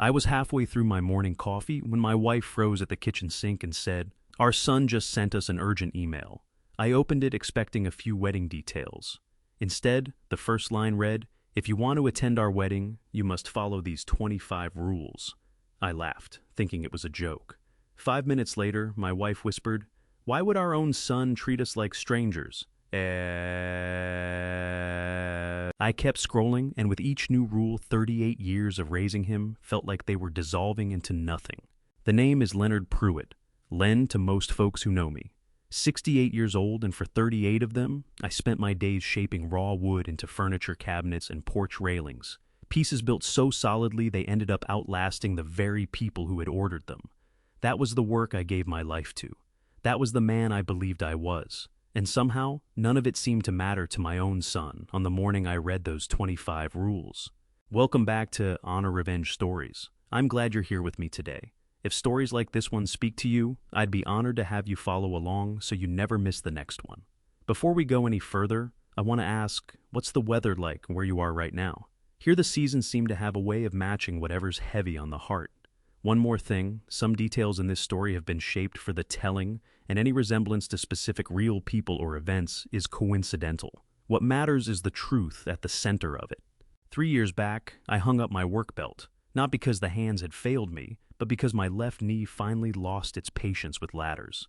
I was halfway through my morning coffee when my wife froze at the kitchen sink and said, "Our son just sent us an urgent email." I opened it expecting a few wedding details. Instead, the first line read, "If you want to attend our wedding, you must follow these 25 rules." I laughed, thinking it was a joke. 5 minutes later, my wife whispered, "Why would our own son treat us like strangers?" I kept scrolling, and with each new rule, 38 years of raising him felt like they were dissolving into nothing. The name is Leonard Pruitt, Len to most folks who know me. 68 years old, and for 38 of them, I spent my days shaping raw wood into furniture cabinets and porch railings. Pieces built so solidly they ended up outlasting the very people who had ordered them. That was the work I gave my life to. That was the man I believed I was. And somehow, none of it seemed to matter to my own son on the morning I read those 25 rules. Welcome back to Honor Revenge Stories. I'm glad you're here with me today. If stories like this one speak to you, I'd be honored to have you follow along so you never miss the next one. Before we go any further, I want to ask, what's the weather like where you are right now? Here the seasons seem to have a way of matching whatever's heavy on the heart. One more thing, some details in this story have been shaped for the telling, and any resemblance to specific real people or events is coincidental. What matters is the truth at the center of it. 3 years back, I hung up my work belt, not because the hands had failed me, but because my left knee finally lost its patience with ladders.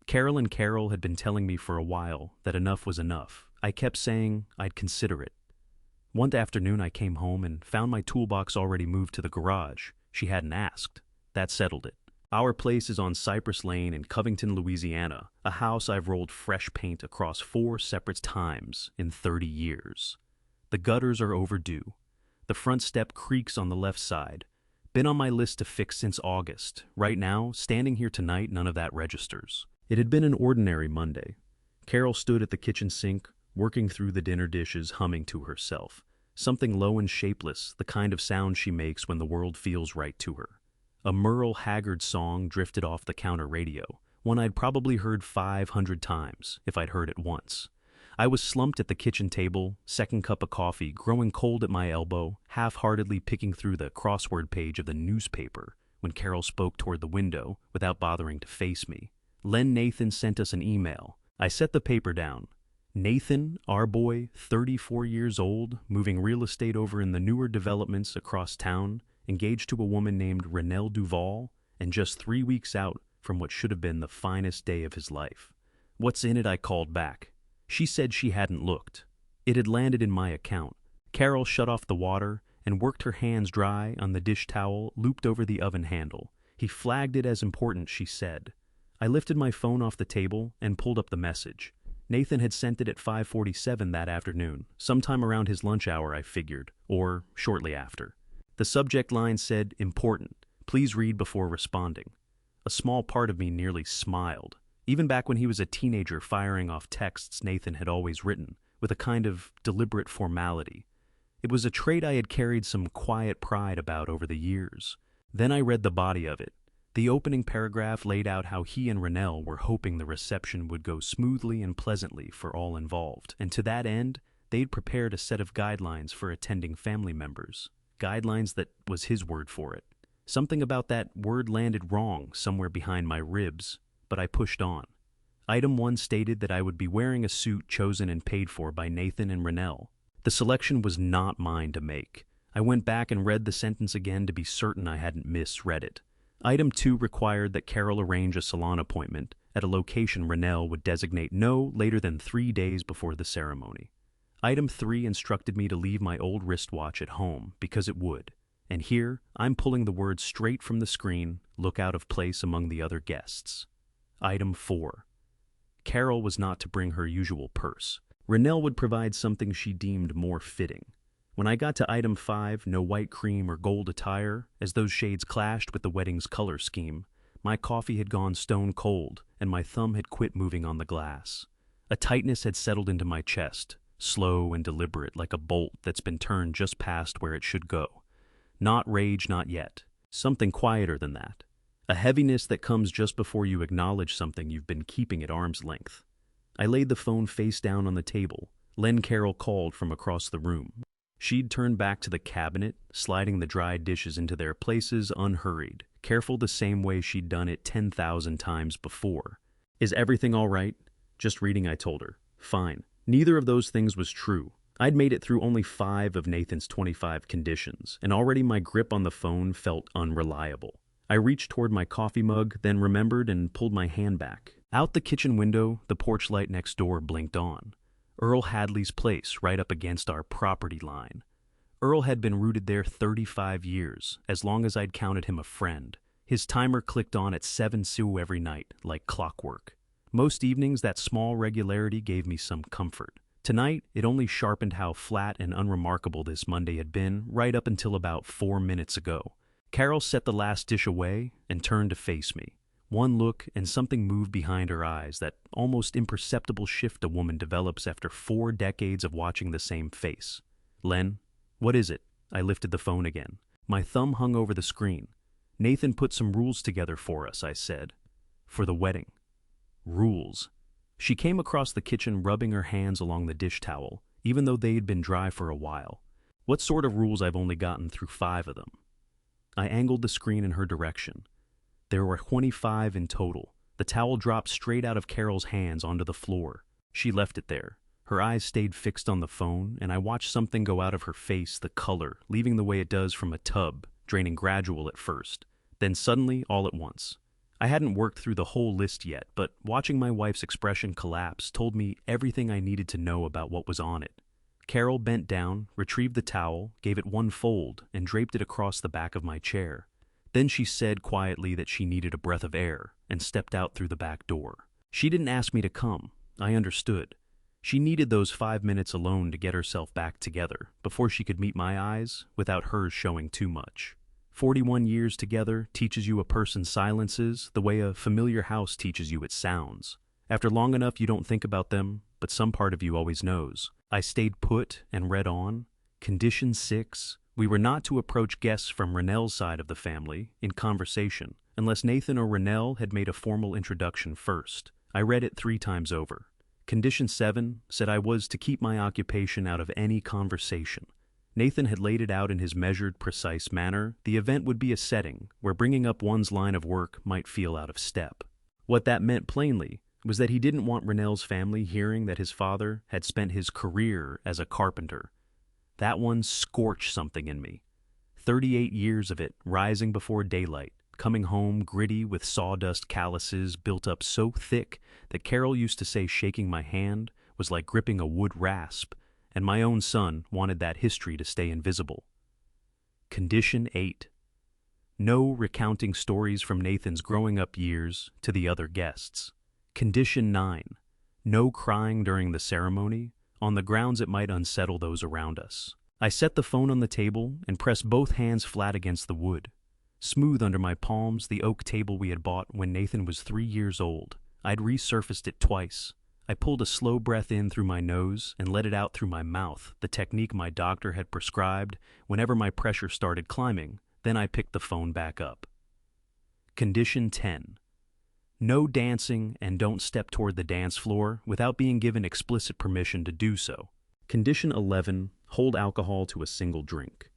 Carol and Carol had been telling me for a while that enough was enough. I kept saying I'd consider it. One afternoon I came home and found my toolbox already moved to the garage. She hadn't asked. That settled it. Our place is on Cypress Lane in Covington, Louisiana, a house I've rolled fresh paint across 4 separate times in 30 years. The gutters are overdue. The front step creaks on the left side. Been on my list to fix since August. Right now, standing here tonight, none of that registers. It had been an ordinary Monday. Carol stood at the kitchen sink, working through the dinner dishes, humming to herself. Something low and shapeless, the kind of sound she makes when the world feels right to her. A Merle Haggard song drifted off the counter radio, one I'd probably heard 500 times, if I'd heard it once. I was slumped at the kitchen table, second cup of coffee growing cold at my elbow, half-heartedly picking through the crossword page of the newspaper, when Carol spoke toward the window, without bothering to face me. Len Nathan sent us an email. I set the paper down. Nathan, our boy, 34 years old, moving real estate over in the newer developments across town, engaged to a woman named Renelle Duval, and just 3 weeks out from what should have been the finest day of his life. "What's in it?" I called back. She said she hadn't looked. It had landed in my account. Carol shut off the water and worked her hands dry on the dish towel looped over the oven handle. He flagged it as important, she said. I lifted my phone off the table and pulled up the message. Nathan had sent it at 5:47 that afternoon, sometime around his lunch hour, I figured, or shortly after. The subject line said, "Important. Please read before responding." A small part of me nearly smiled. Even back when he was a teenager firing off texts Nathan had always written, with a kind of deliberate formality. It was a trait I had carried some quiet pride about over the years. Then I read the body of it. The opening paragraph laid out how he and Renelle were hoping the reception would go smoothly and pleasantly for all involved, and to that end, they'd prepared a set of guidelines for attending family members. Guidelines that was his word for it. Something about that word landed wrong somewhere behind my ribs, but I pushed on. Item 1 stated that I would be wearing a suit chosen and paid for by Nathan and Renelle. The selection was not mine to make. I went back and read the sentence again to be certain I hadn't misread it. Item 2 required that Carol arrange a salon appointment at a location Renelle would designate no later than 3 days before the ceremony. Item 3 instructed me to leave my old wristwatch at home because it would. And here, I'm pulling the words straight from the screen, look out of place among the other guests. Item 4. Carol was not to bring her usual purse. Renelle would provide something she deemed more fitting. When I got to item 5, no white cream or gold attire, as those shades clashed with the wedding's color scheme, my coffee had gone stone cold and my thumb had quit moving on the glass. A tightness had settled into my chest, slow and deliberate like a bolt that's been turned just past where it should go. Not rage, not yet. Something quieter than that. A heaviness that comes just before you acknowledge something you've been keeping at arm's length. I laid the phone face down on the table. Len Carroll called from across the room. She'd turn back to the cabinet, sliding the dry dishes into their places unhurried, careful the same way she'd done it 10,000 times before. "Is everything all right?" "Just reading," I told her. "Fine." Neither of those things was true. I'd made it through only 5 of Nathan's 25 conditions, and already my grip on the phone felt unreliable. I reached toward my coffee mug, then remembered and pulled my hand back. Out the kitchen window, the porch light next door blinked on. Earl Hadley's place, right up against our property line. Earl had been rooted there 35 years, as long as I'd counted him a friend. His timer clicked on at 7 sous every night, like clockwork. Most evenings, that small regularity gave me some comfort. Tonight, it only sharpened how flat and unremarkable this Monday had been right up until about 4 minutes ago. Carol set the last dish away and turned to face me. One look and something moved behind her eyes, that almost imperceptible shift a woman develops after 4 decades of watching the same face. "Len, what is it?" I lifted the phone again. My thumb hung over the screen. "Nathan put some rules together for us," I said. "For the wedding." Rules. She came across the kitchen rubbing her hands along the dish towel, even though they'd been dry for a while. "What sort of rules? I've only gotten through 5 of them." I angled the screen in her direction. There were 25 in total. The towel dropped straight out of Carol's hands onto the floor. She left it there. Her eyes stayed fixed on the phone, and I watched something go out of her face, the color, leaving the way it does from a tub, draining gradual at first, then suddenly all at once. I hadn't worked through the whole list yet, but watching my wife's expression collapse told me everything I needed to know about what was on it. Carol bent down, retrieved the towel, gave it one fold, and draped it across the back of my chair. Then she said quietly that she needed a breath of air and stepped out through the back door. She didn't ask me to come. I understood. She needed those 5 minutes alone to get herself back together before she could meet my eyes without hers showing too much. 41 years together teaches you a person's silences the way a familiar house teaches you its sounds. After long enough, you don't think about them, but some part of you always knows. I stayed put and read on. Condition 6. We were not to approach guests from Rennell's side of the family in conversation unless Nathan or Rennell had made a formal introduction first. I read it 3 times over. Condition 7 said I was to keep my occupation out of any conversation. Nathan had laid it out in his measured, precise manner. The event would be a setting where bringing up one's line of work might feel out of step. What that meant plainly was that he didn't want Rennell's family hearing that his father had spent his career as a carpenter. That one scorched something in me. 38 years of it, rising before daylight, coming home gritty with sawdust calluses built up so thick that Carol used to say shaking my hand was like gripping a wood rasp, and my own son wanted that history to stay invisible. Condition 8. No recounting stories from Nathan's growing up years to the other guests. Condition 9. No crying during the ceremony, on the grounds it might unsettle those around us. I set the phone on the table and pressed both hands flat against the wood. Smooth under my palms, the oak table we had bought when Nathan was 3 years old. I'd resurfaced it twice. I pulled a slow breath in through my nose and let it out through my mouth, the technique my doctor had prescribed whenever my pressure started climbing. Then I picked the phone back up. Condition 10. No dancing and don't step toward the dance floor without being given explicit permission to do so. Condition 11. Hold alcohol to a single drink.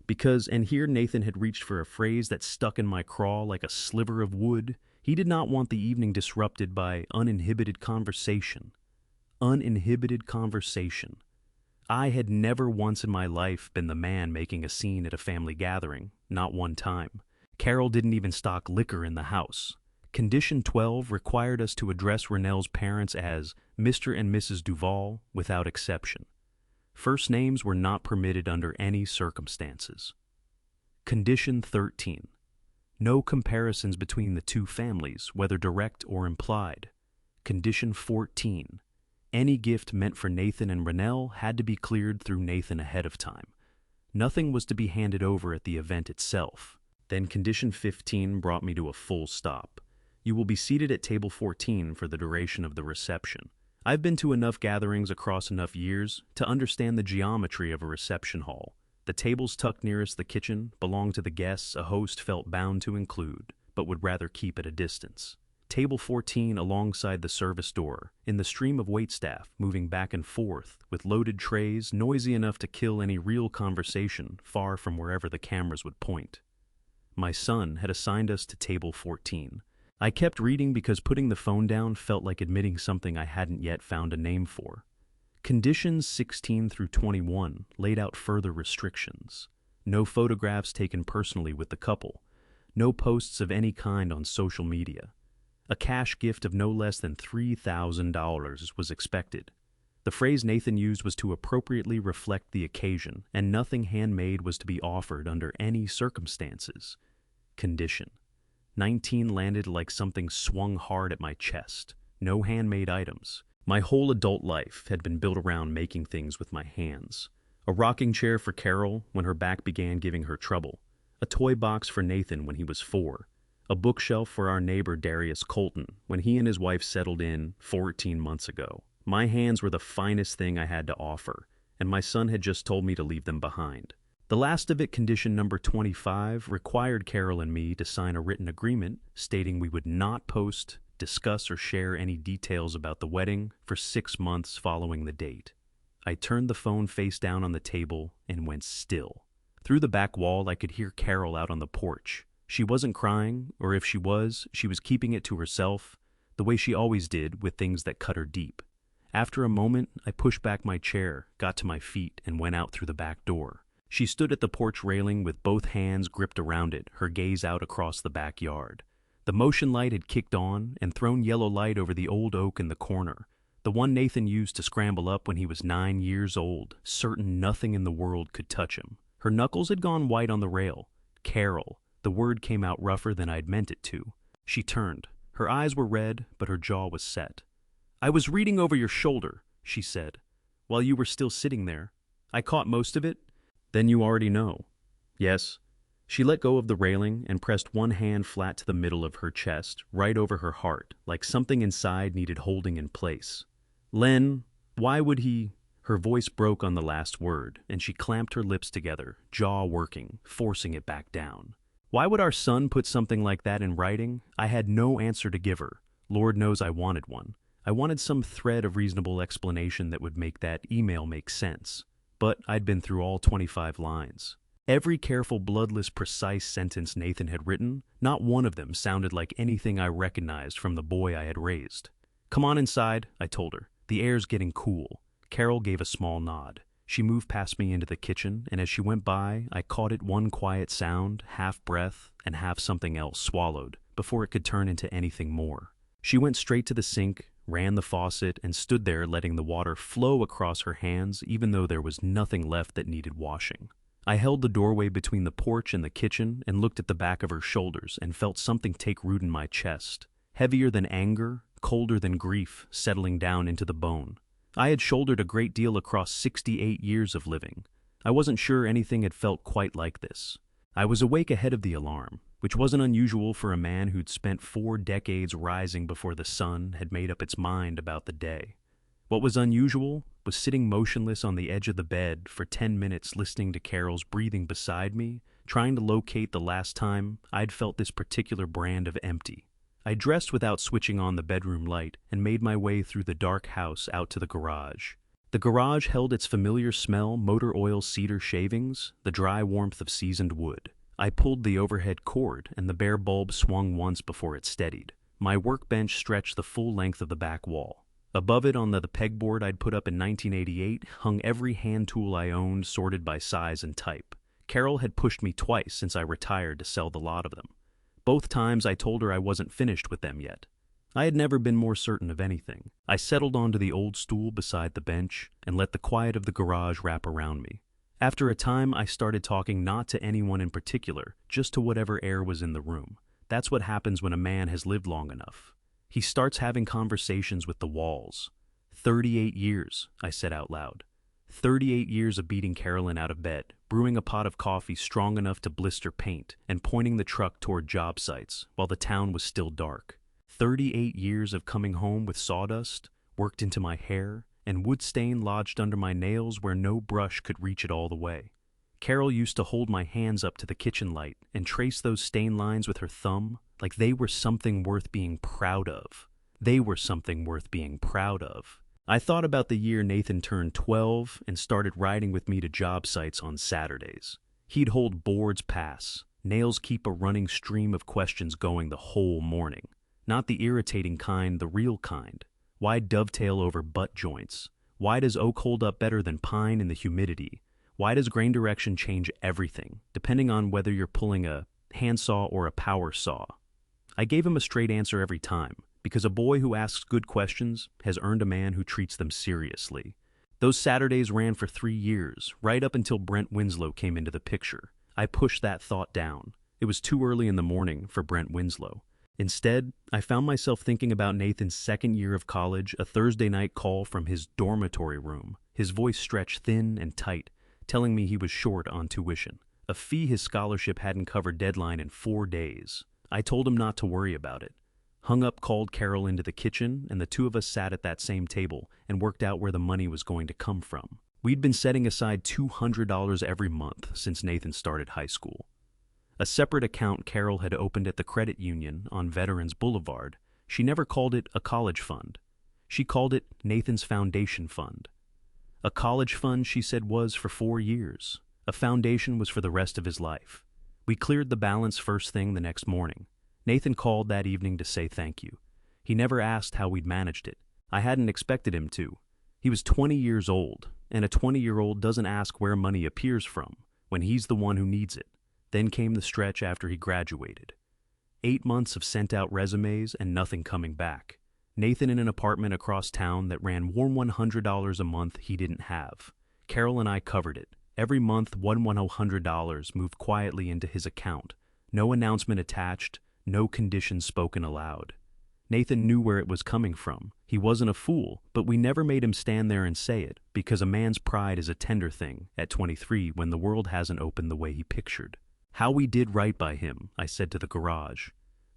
Because, and here Nathan had reached for a phrase that stuck in my craw like a sliver of wood, he did not want the evening disrupted by uninhibited conversation. Uninhibited conversation. I had never once in my life been the man making a scene at a family gathering, not one time. Carol didn't even stock liquor in the house. Condition 12 required us to address Rennell's parents as Mr. and Mrs. Duval without exception. First names were not permitted under any circumstances. Condition 13. No comparisons between the two families, whether direct or implied. Condition 14. Any gift meant for Nathan and Rennell had to be cleared through Nathan ahead of time. Nothing was to be handed over at the event itself. Then Condition 15 brought me to a full stop. You will be seated at table 14 for the duration of the reception. I've been to enough gatherings across enough years to understand the geometry of a reception hall. The tables tucked nearest the kitchen belonged to the guests a host felt bound to include, but would rather keep at a distance. Table 14 alongside the service door, in the stream of waitstaff moving back and forth with loaded trays noisy enough to kill any real conversation far from wherever the cameras would point. My son had assigned us to table 14. I kept reading because putting the phone down felt like admitting something I hadn't yet found a name for. Conditions 16 through 21 laid out further restrictions. No photographs taken personally with the couple. No posts of any kind on social media. A cash gift of no less than $3,000 was expected. The phrase Nathan used was to appropriately reflect the occasion, and nothing handmade was to be offered under any circumstances. Condition 19 landed like something swung hard at my chest. No handmade items. My whole adult life had been built around making things with my hands. A rocking chair for Carol when her back began giving her trouble. A toy box for Nathan when he was 4. A bookshelf for our neighbor Darius Colton when he and his wife settled in 14 months ago. My hands were the finest thing I had to offer, and my son had just told me to leave them behind. The last of it, condition number 25, required Carol and me to sign a written agreement stating we would not post, discuss, or share any details about the wedding for 6 months following the date. I turned the phone face down on the table and went still. Through the back wall, I could hear Carol out on the porch. She wasn't crying, or if she was keeping it to herself, the way she always did with things that cut her deep. After a moment, I pushed back my chair, got to my feet, and went out through the back door. She stood at the porch railing with both hands gripped around it, her gaze out across the backyard. The motion light had kicked on and thrown yellow light over the old oak in the corner, the one Nathan used to scramble up when he was 9 years old, certain nothing in the world could touch him. Her knuckles had gone white on the rail. Carol. The word came out rougher than I'd meant it to. She turned. Her eyes were red, but her jaw was set. "I was reading over your shoulder," she said, "while you were still sitting there. I caught most of it." "Then you already know." "Yes." She let go of the railing and pressed one hand flat to the middle of her chest, right over her heart, like something inside needed holding in place. "Len, why would he—" Her voice broke on the last word, and she clamped her lips together, jaw working, forcing it back down. Why would our son put something like that in writing? I had no answer to give her. Lord knows I wanted one. I wanted some thread of reasonable explanation that would make that email make sense. But I'd been through all 25 lines. Every careful, bloodless, precise sentence Nathan had written, not one of them sounded like anything I recognized from the boy I had raised. "Come on inside," I told her. "The air's getting cool." Carol gave a small nod. She moved past me into the kitchen, and as she went by, I caught it one quiet sound, half breath, and half something else swallowed, before it could turn into anything more. She went straight to the sink, ran the faucet, and stood there letting the water flow across her hands even though there was nothing left that needed washing. I held the doorway between the porch and the kitchen and looked at the back of her shoulders and felt something take root in my chest, heavier than anger, colder than grief, settling down into the bone. I had shouldered a great deal across 68 years of living. I wasn't sure anything had felt quite like this. I was awake ahead of the alarm, which wasn't unusual for a man who'd spent 4 decades rising before the sun had made up its mind about the day. What was unusual was sitting motionless on the edge of the bed for 10 minutes listening to Carol's breathing beside me, trying to locate the last time I'd felt this particular brand of empty. I dressed without switching on the bedroom light and made my way through the dark house out to the garage. The garage held its familiar smell, motor oil, cedar shavings, the dry warmth of seasoned wood. I pulled the overhead cord and the bare bulb swung once before it steadied. My workbench stretched the full length of the back wall. Above it, on the pegboard I'd put up in 1988, hung every hand tool I owned, sorted by size and type. Carol had pushed me twice since I retired to sell the lot of them. Both times I told her I wasn't finished with them yet. I had never been more certain of anything. I settled onto the old stool beside the bench and let the quiet of the garage wrap around me. After a time, I started talking not to anyone in particular, just to whatever air was in the room. That's what happens when a man has lived long enough. He starts having conversations with the walls. 38 years, I said out loud. 38 years of beating Carolyn out of bed, brewing a pot of coffee strong enough to blister paint, and pointing the truck toward job sites while the town was still dark. 38 years of coming home with sawdust, worked into my hair, and wood stain lodged under my nails where no brush could reach it all the way. Carol used to hold my hands up to the kitchen light and trace those stain lines with her thumb like they were something worth being proud of. They were something worth being proud of. I thought about the year Nathan turned 12 and started riding with me to job sites on Saturdays. He'd hold boards pass, nails keep a running stream of questions going the whole morning. Not the irritating kind, the real kind. Why dovetail over butt joints? Why does oak hold up better than pine in the humidity? Why does grain direction change everything, depending on whether you're pulling a handsaw or a power saw? I gave him a straight answer every time, because a boy who asks good questions has earned a man who treats them seriously. Those Saturdays ran for 3 years, right up until Brent Winslow came into the picture. I pushed that thought down. It was too early in the morning for Brent Winslow. Instead, I found myself thinking about Nathan's second year of college, a Thursday night call from his dormitory room, his voice stretched thin and tight, telling me he was short on tuition, a fee his scholarship hadn't covered deadline in 4 days. I told him not to worry about it. Hung up, called Carol into the kitchen, and the two of us sat at that same table and worked out where the money was going to come from. We'd been setting aside $200 every month since Nathan started high school. A separate account Carol had opened at the credit union on Veterans Boulevard. She never called it a college fund. She called it Nathan's Foundation Fund. A college fund, she said, was for 4 years. A foundation was for the rest of his life. We cleared the balance first thing the next morning. Nathan called that evening to say thank you. He never asked how we'd managed it. I hadn't expected him to. He was 20 years old, and a 20-year-old doesn't ask where money appears from when he's the one who needs it. Then came the stretch after he graduated. 8 months of sent-out resumes and nothing coming back. Nathan in an apartment across town that ran warm $100 a month he didn't have. Carol and I covered it. Every month, $100 moved quietly into his account. No announcement attached, no conditions spoken aloud. Nathan knew where it was coming from. He wasn't a fool, but we never made him stand there and say it, because a man's pride is a tender thing at 23 when the world hasn't opened the way he pictured. How we did right by him, I said to the garage.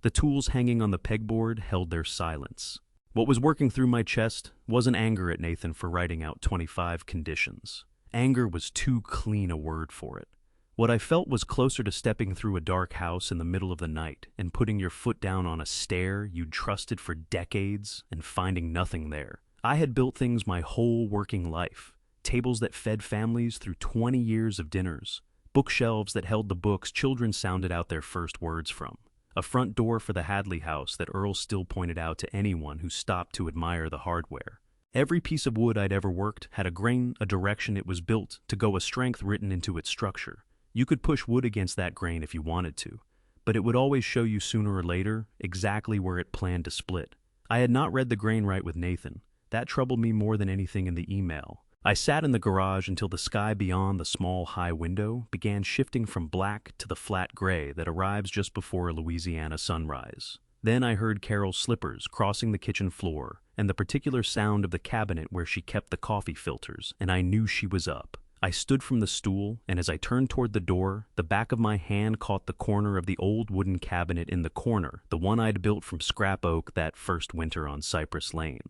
The tools hanging on the pegboard held their silence. What was working through my chest wasn't anger at Nathan for writing out 25 conditions. Anger was too clean a word for it. What I felt was closer to stepping through a dark house in the middle of the night and putting your foot down on a stair you'd trusted for decades and finding nothing there. I had built things my whole working life. Tables that fed families through 20 years of dinners. Bookshelves that held the books children sounded out their first words from. A front door for the Hadley house that Earl still pointed out to anyone who stopped to admire the hardware. Every piece of wood I'd ever worked had a grain, a direction it was built to go, a strength written into its structure. You could push wood against that grain if you wanted to, but it would always show you sooner or later exactly where it planned to split. I had not read the grain right with Nathan. That troubled me more than anything in the email. I sat in the garage until the sky beyond the small high window began shifting from black to the flat gray that arrives just before a Louisiana sunrise. Then I heard Carol's slippers crossing the kitchen floor and the particular sound of the cabinet where she kept the coffee filters, and I knew she was up. I stood from the stool, and as I turned toward the door, the back of my hand caught the corner of the old wooden cabinet in the corner, the one I'd built from scrap oak that first winter on Cypress Lane.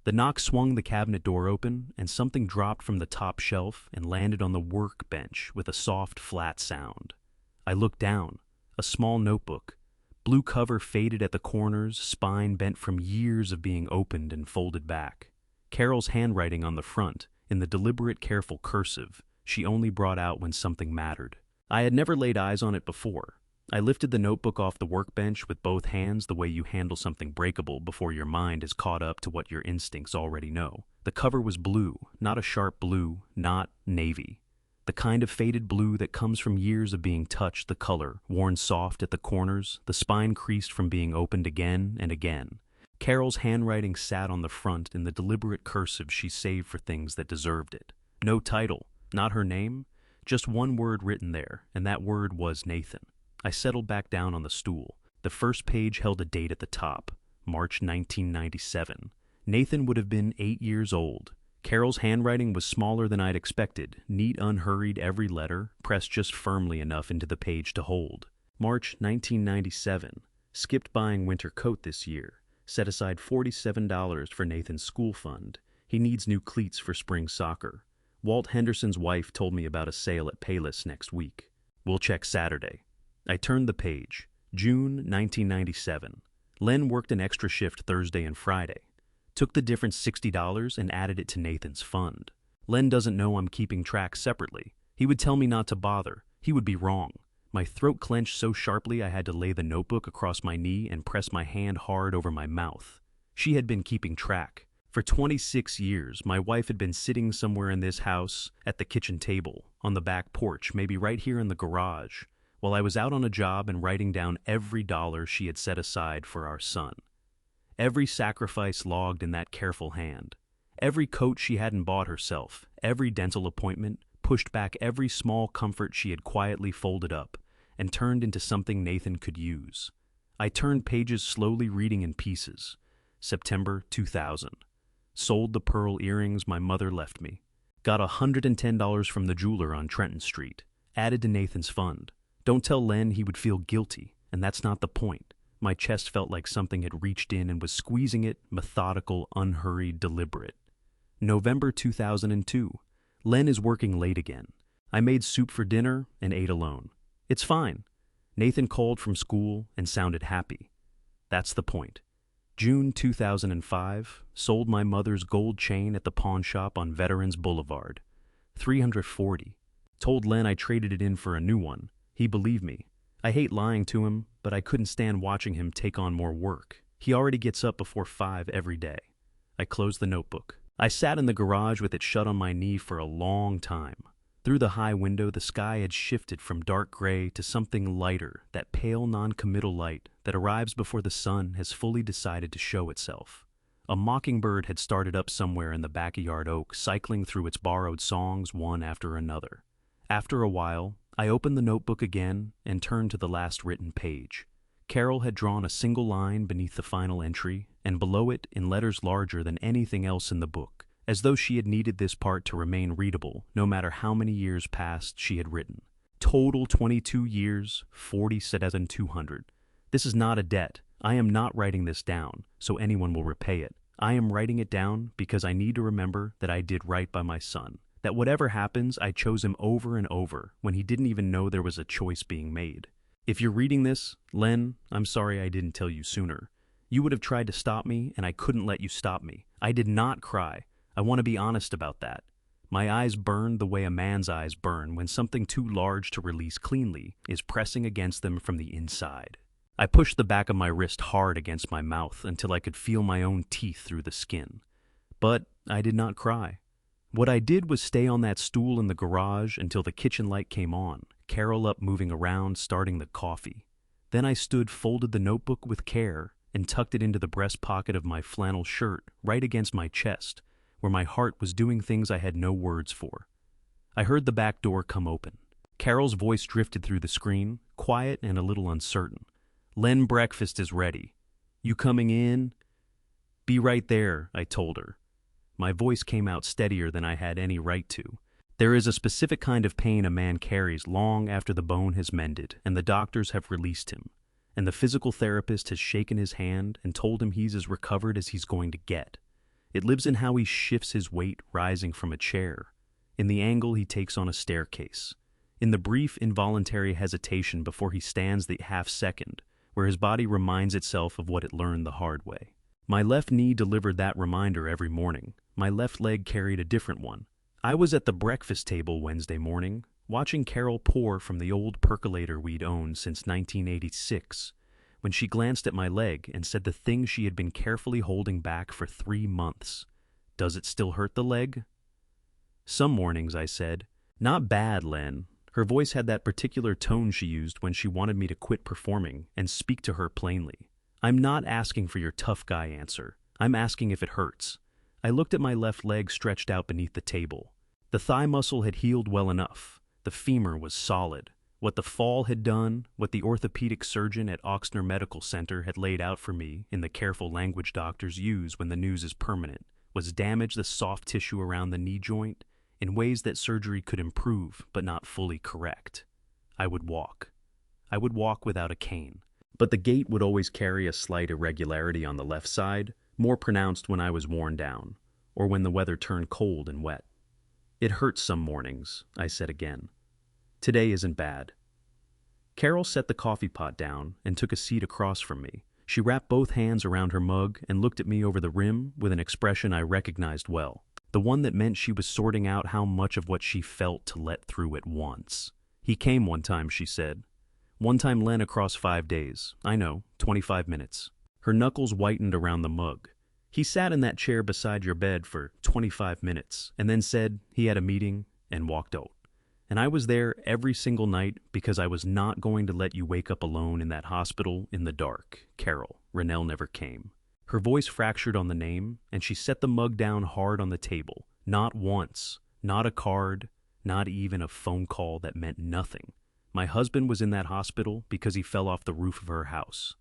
The knock swung the cabinet door open, and something dropped from the top shelf and landed on the workbench with a soft, flat sound. I looked down. A small notebook. Blue cover faded at the corners, spine bent from years of being opened and folded back. Carol's handwriting on the front, in the deliberate, careful cursive, she only brought out when something mattered. I had never laid eyes on it before. I lifted the notebook off the workbench with both hands, the way you handle something breakable before your mind is caught up to what your instincts already know. The cover was blue, not a sharp blue, not navy. The kind of faded blue that comes from years of being touched, the color, worn soft at the corners, the spine creased from being opened again and again. Carol's handwriting sat on the front in the deliberate cursive she saved for things that deserved it. No title, not her name, just one word written there, and that word was Nathan. I settled back down on the stool. The first page held a date at the top, March 1997. Nathan would have been 8 years old. Carol's handwriting was smaller than I'd expected, neat, unhurried, every letter pressed just firmly enough into the page to hold. March 1997. Skipped buying winter coat this year. Set aside $47 for Nathan's school fund. He needs new cleats for spring soccer. Walt Henderson's wife told me about a sale at Payless next week. We'll check Saturday. I turned the page. June 1997. Len worked an extra shift Thursday and Friday. Took the different $60 and added it to Nathan's fund. Len doesn't know I'm keeping track separately. He would tell me not to bother. He would be wrong. My throat clenched so sharply I had to lay the notebook across my knee and press my hand hard over my mouth. She had been keeping track. For 26 years, my wife had been sitting somewhere in this house, at the kitchen table, on the back porch, maybe right here in the garage, while I was out on a job and writing down every dollar she had set aside for our son. Every sacrifice logged in that careful hand. Every coat she hadn't bought herself, every dental appointment, pushed back every small comfort she had quietly folded up and turned into something Nathan could use. I turned pages slowly, reading in pieces. September 2000. Sold the pearl earrings my mother left me. Got $110 from the jeweler on Trenton Street. Added to Nathan's fund. Don't tell Len, he would feel guilty, and that's not the point. My chest felt like something had reached in and was squeezing it, methodical, unhurried, deliberate. November 2002. Len is working late again. I made soup for dinner and ate alone. It's fine. Nathan called from school and sounded happy. That's the point. June 2005, sold my mother's gold chain at the pawn shop on Veterans Boulevard. $340. Told Len I traded it in for a new one. He believed me. I hate lying to him, but I couldn't stand watching him take on more work. He already gets up before 5 every day. I closed the notebook. I sat in the garage with it shut on my knee for a long time. Through the high window, the sky had shifted from dark gray to something lighter, that pale non-committal light that arrives before the sun has fully decided to show itself. A mockingbird had started up somewhere in the backyard oak, cycling through its borrowed songs one after another. After a while, I opened the notebook again and turned to the last written page. Carol had drawn a single line beneath the final entry, and below it, in letters larger than anything else in the book, as though she had needed this part to remain readable, no matter how many years past she had written. Total 22 years, 47,200. This is not a debt. I am not writing this down so anyone will repay it. I am writing it down because I need to remember that I did right by my son. That whatever happens, I chose him over and over when he didn't even know there was a choice being made. If you're reading this, Len, I'm sorry I didn't tell you sooner. You would have tried to stop me, and I couldn't let you stop me. I did not cry. I want to be honest about that. My eyes burned the way a man's eyes burn when something too large to release cleanly is pressing against them from the inside. I pushed the back of my wrist hard against my mouth until I could feel my own teeth through the skin. But I did not cry. What I did was stay on that stool in the garage until the kitchen light came on, Carol up moving around, starting the coffee. Then I stood, folded the notebook with care, and tucked it into the breast pocket of my flannel shirt, right against my chest, where my heart was doing things I had no words for. I heard the back door come open. Carol's voice drifted through the screen, quiet and a little uncertain. Len, breakfast is ready. You coming in? Be right there, I told her. My voice came out steadier than I had any right to. There is a specific kind of pain a man carries long after the bone has mended and the doctors have released him, and the physical therapist has shaken his hand and told him he's as recovered as he's going to get. It lives in how he shifts his weight rising from a chair, in the angle he takes on a staircase, in the brief involuntary hesitation before he stands the half second, where his body reminds itself of what it learned the hard way. My left knee delivered that reminder every morning. My left leg carried a different one. I was at the breakfast table Wednesday morning, watching Carol pour from the old percolator we'd owned since 1986, when she glanced at my leg and said the thing she had been carefully holding back for 3 months. Does it still hurt the leg? Some mornings, I said. Not bad, Len. Her voice had that particular tone she used when she wanted me to quit performing and speak to her plainly. I'm not asking for your tough guy answer. I'm asking if it hurts. I looked at my left leg stretched out beneath the table. The thigh muscle had healed well enough. The femur was solid. What the fall had done, what the orthopedic surgeon at Oxner Medical Center had laid out for me in the careful language doctors use when the news is permanent, was damage the soft tissue around the knee joint in ways that surgery could improve but not fully correct. I would walk. I would walk without a cane. But the gait would always carry a slight irregularity on the left side, more pronounced when I was worn down, or when the weather turned cold and wet. It hurts some mornings, I said again. Today isn't bad. Carol set the coffee pot down and took a seat across from me. She wrapped both hands around her mug and looked at me over the rim with an expression I recognized well. The one that meant she was sorting out how much of what she felt to let through at once. He came one time, she said. One time Len across 5 days. I know, 25 minutes. Her knuckles whitened around the mug. He sat in that chair beside your bed for 25 minutes and then said he had a meeting and walked out. And I was there every single night because I was not going to let you wake up alone in that hospital in the dark. Carol, Renelle never came. Her voice fractured on the name, and she set the mug down hard on the table. Not once, not a card, not even a phone call that meant nothing. My husband was in that hospital because he fell off the roof of her house.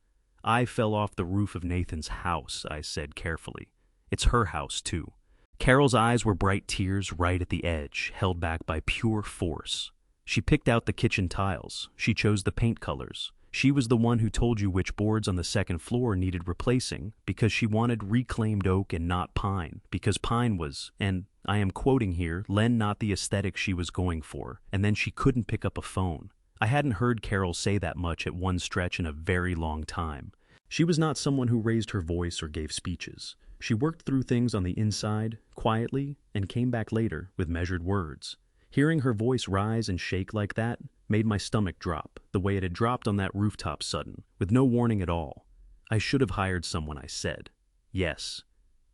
I fell off the roof of Nathan's house, I said carefully. It's her house, too. Carol's eyes were bright tears right at the edge, held back by pure force. She picked out the kitchen tiles. She chose the paint colors. She was the one who told you which boards on the second floor needed replacing because she wanted reclaimed oak and not pine, because pine was, and I am quoting here, Len not the aesthetic she was going for, and then she couldn't pick up a phone. I hadn't heard Carol say that much at one stretch in a very long time. She was not someone who raised her voice or gave speeches. She worked through things on the inside, quietly, and came back later with measured words. Hearing her voice rise and shake like that made my stomach drop, the way it had dropped on that rooftop sudden, with no warning at all. I should have hired someone, I said. Yes,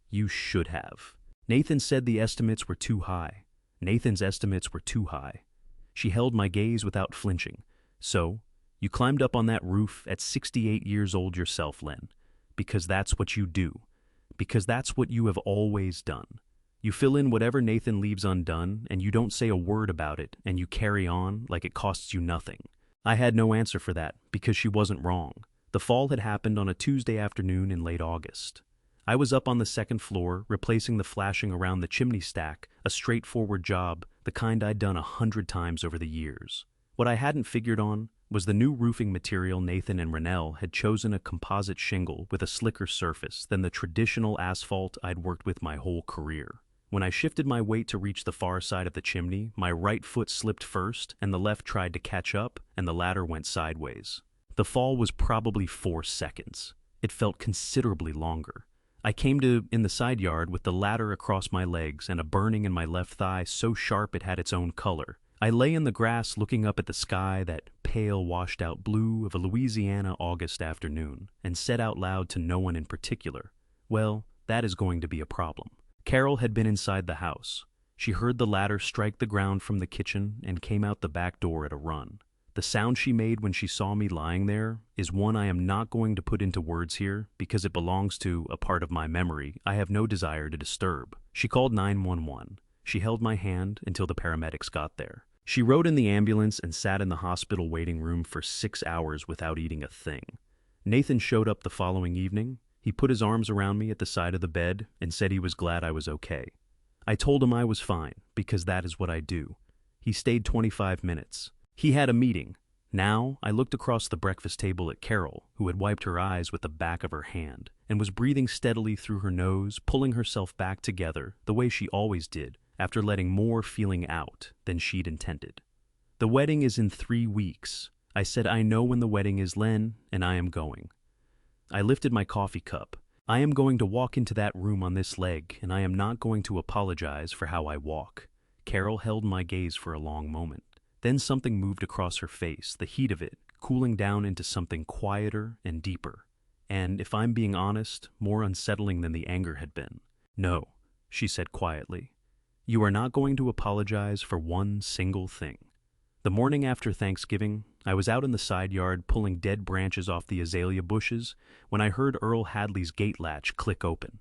you should have. Nathan said the estimates were too high. Nathan's estimates were too high. She held my gaze without flinching. So, you climbed up on that roof at 68 years old yourself, Len, because that's what you do. Because that's what you have always done. You fill in whatever Nathan leaves undone, and you don't say a word about it, and you carry on like it costs you nothing. I had no answer for that, because she wasn't wrong. The fall had happened on a Tuesday afternoon in late August. I was up on the second floor, replacing the flashing around the chimney stack, a straightforward job, the kind I'd done 100 times over the years. What I hadn't figured on was the new roofing material. Nathan and Renelle had chosen a composite shingle with a slicker surface than the traditional asphalt I'd worked with my whole career. When I shifted my weight to reach the far side of the chimney, my right foot slipped first, and the left tried to catch up, and the latter went sideways. The fall was probably 4 seconds. It felt considerably longer. I came to in the side yard with the ladder across my legs and a burning in my left thigh so sharp it had its own color. I lay in the grass looking up at the sky, that pale washed-out blue of a Louisiana August afternoon, and said out loud to no one in particular, well, that is going to be a problem. Carol had been inside the house. She heard the ladder strike the ground from the kitchen and came out the back door at a run. The sound she made when she saw me lying there is one I am not going to put into words here because it belongs to a part of my memory I have no desire to disturb. She called 911. She held my hand until the paramedics got there. She rode in the ambulance and sat in the hospital waiting room for 6 hours without eating a thing. Nathan showed up the following evening. He put his arms around me at the side of the bed and said he was glad I was okay. I told him I was fine, because that is what I do. He stayed 25 minutes. He had a meeting. Now, I looked across the breakfast table at Carol, who had wiped her eyes with the back of her hand, and was breathing steadily through her nose, pulling herself back together the way she always did, after letting more feeling out than she'd intended. The wedding is in 3 weeks. I said I know when the wedding is, Len, and I am going. I lifted my coffee cup. I am going to walk into that room on this leg, and I am not going to apologize for how I walk. Carol held my gaze for a long moment. Then something moved across her face, the heat of it cooling down into something quieter and deeper. And, if I'm being honest, more unsettling than the anger had been. No, she said quietly. You are not going to apologize for one single thing. The morning after Thanksgiving, I was out in the side yard pulling dead branches off the azalea bushes when I heard Earl Hadley's gate latch click open.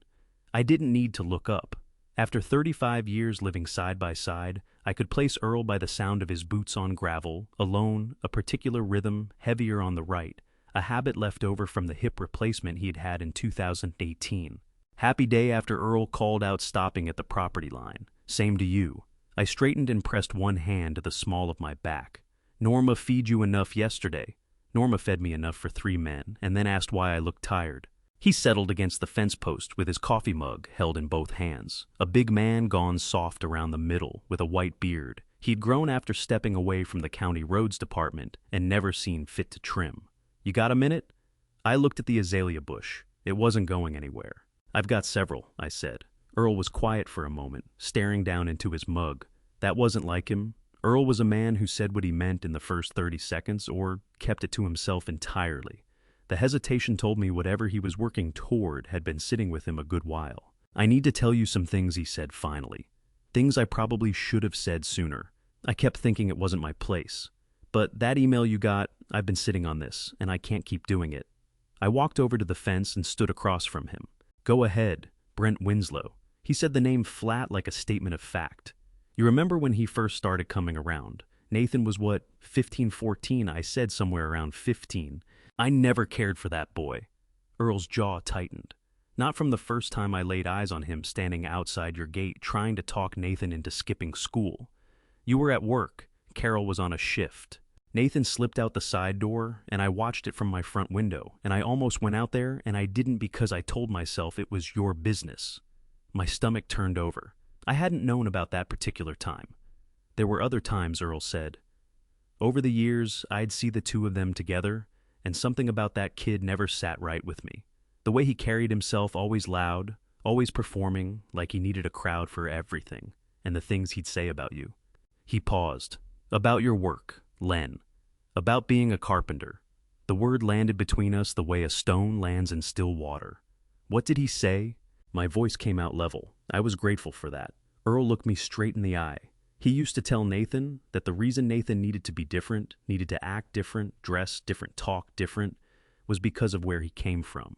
I didn't need to look up. After 35 years living side by side, I could place Earl by the sound of his boots on gravel, alone, a particular rhythm, heavier on the right, a habit left over from the hip replacement he had had in 2018. Happy day after Earl called out, stopping at the property line. Same to you. I straightened and pressed one hand to the small of my back. Norma feed you enough yesterday. Norma fed me enough for 3 men, and then asked why I looked tired. He settled against the fence post with his coffee mug held in both hands. A big man gone soft around the middle with a white beard. He'd grown after stepping away from the county roads department and never seen fit to trim. "You got a minute?" I looked at the azalea bush. It wasn't going anywhere. "I've got several," I said. Earl was quiet for a moment, staring down into his mug. That wasn't like him. Earl was a man who said what he meant in the first 30 seconds or kept it to himself entirely. The hesitation told me whatever he was working toward had been sitting with him a good while. "I need to tell you some things," he said finally. "Things I probably should have said sooner. I kept thinking it wasn't my place. But that email you got, I've been sitting on this, and I can't keep doing it." I walked over to the fence and stood across from him. "Go ahead, Brent Winslow." He said the name flat like a statement of fact. "You remember when he first started coming around? Nathan was what, 15, 14, I said somewhere around 15. I never cared for that boy." Earl's jaw tightened. "Not from the first time I laid eyes on him standing outside your gate trying to talk Nathan into skipping school. You were at work. Carol was on a shift. Nathan slipped out the side door, and I watched it from my front window, and I almost went out there, and I didn't because I told myself it was your business." My stomach turned over. I hadn't known about that particular time. "There were other times," Earl said. "Over the years, I'd see the two of them together, and something about that kid never sat right with me. The way he carried himself, always loud, always performing, like he needed a crowd for everything, and the things he'd say about you." He paused. "About your work, Len. About being a carpenter." The word landed between us the way a stone lands in still water. "What did he say?" My voice came out level. I was grateful for that. Earl looked me straight in the eye. He used to tell Nathan that the reason Nathan needed to be different, needed to act different, dress different, talk different, was because of where he came from.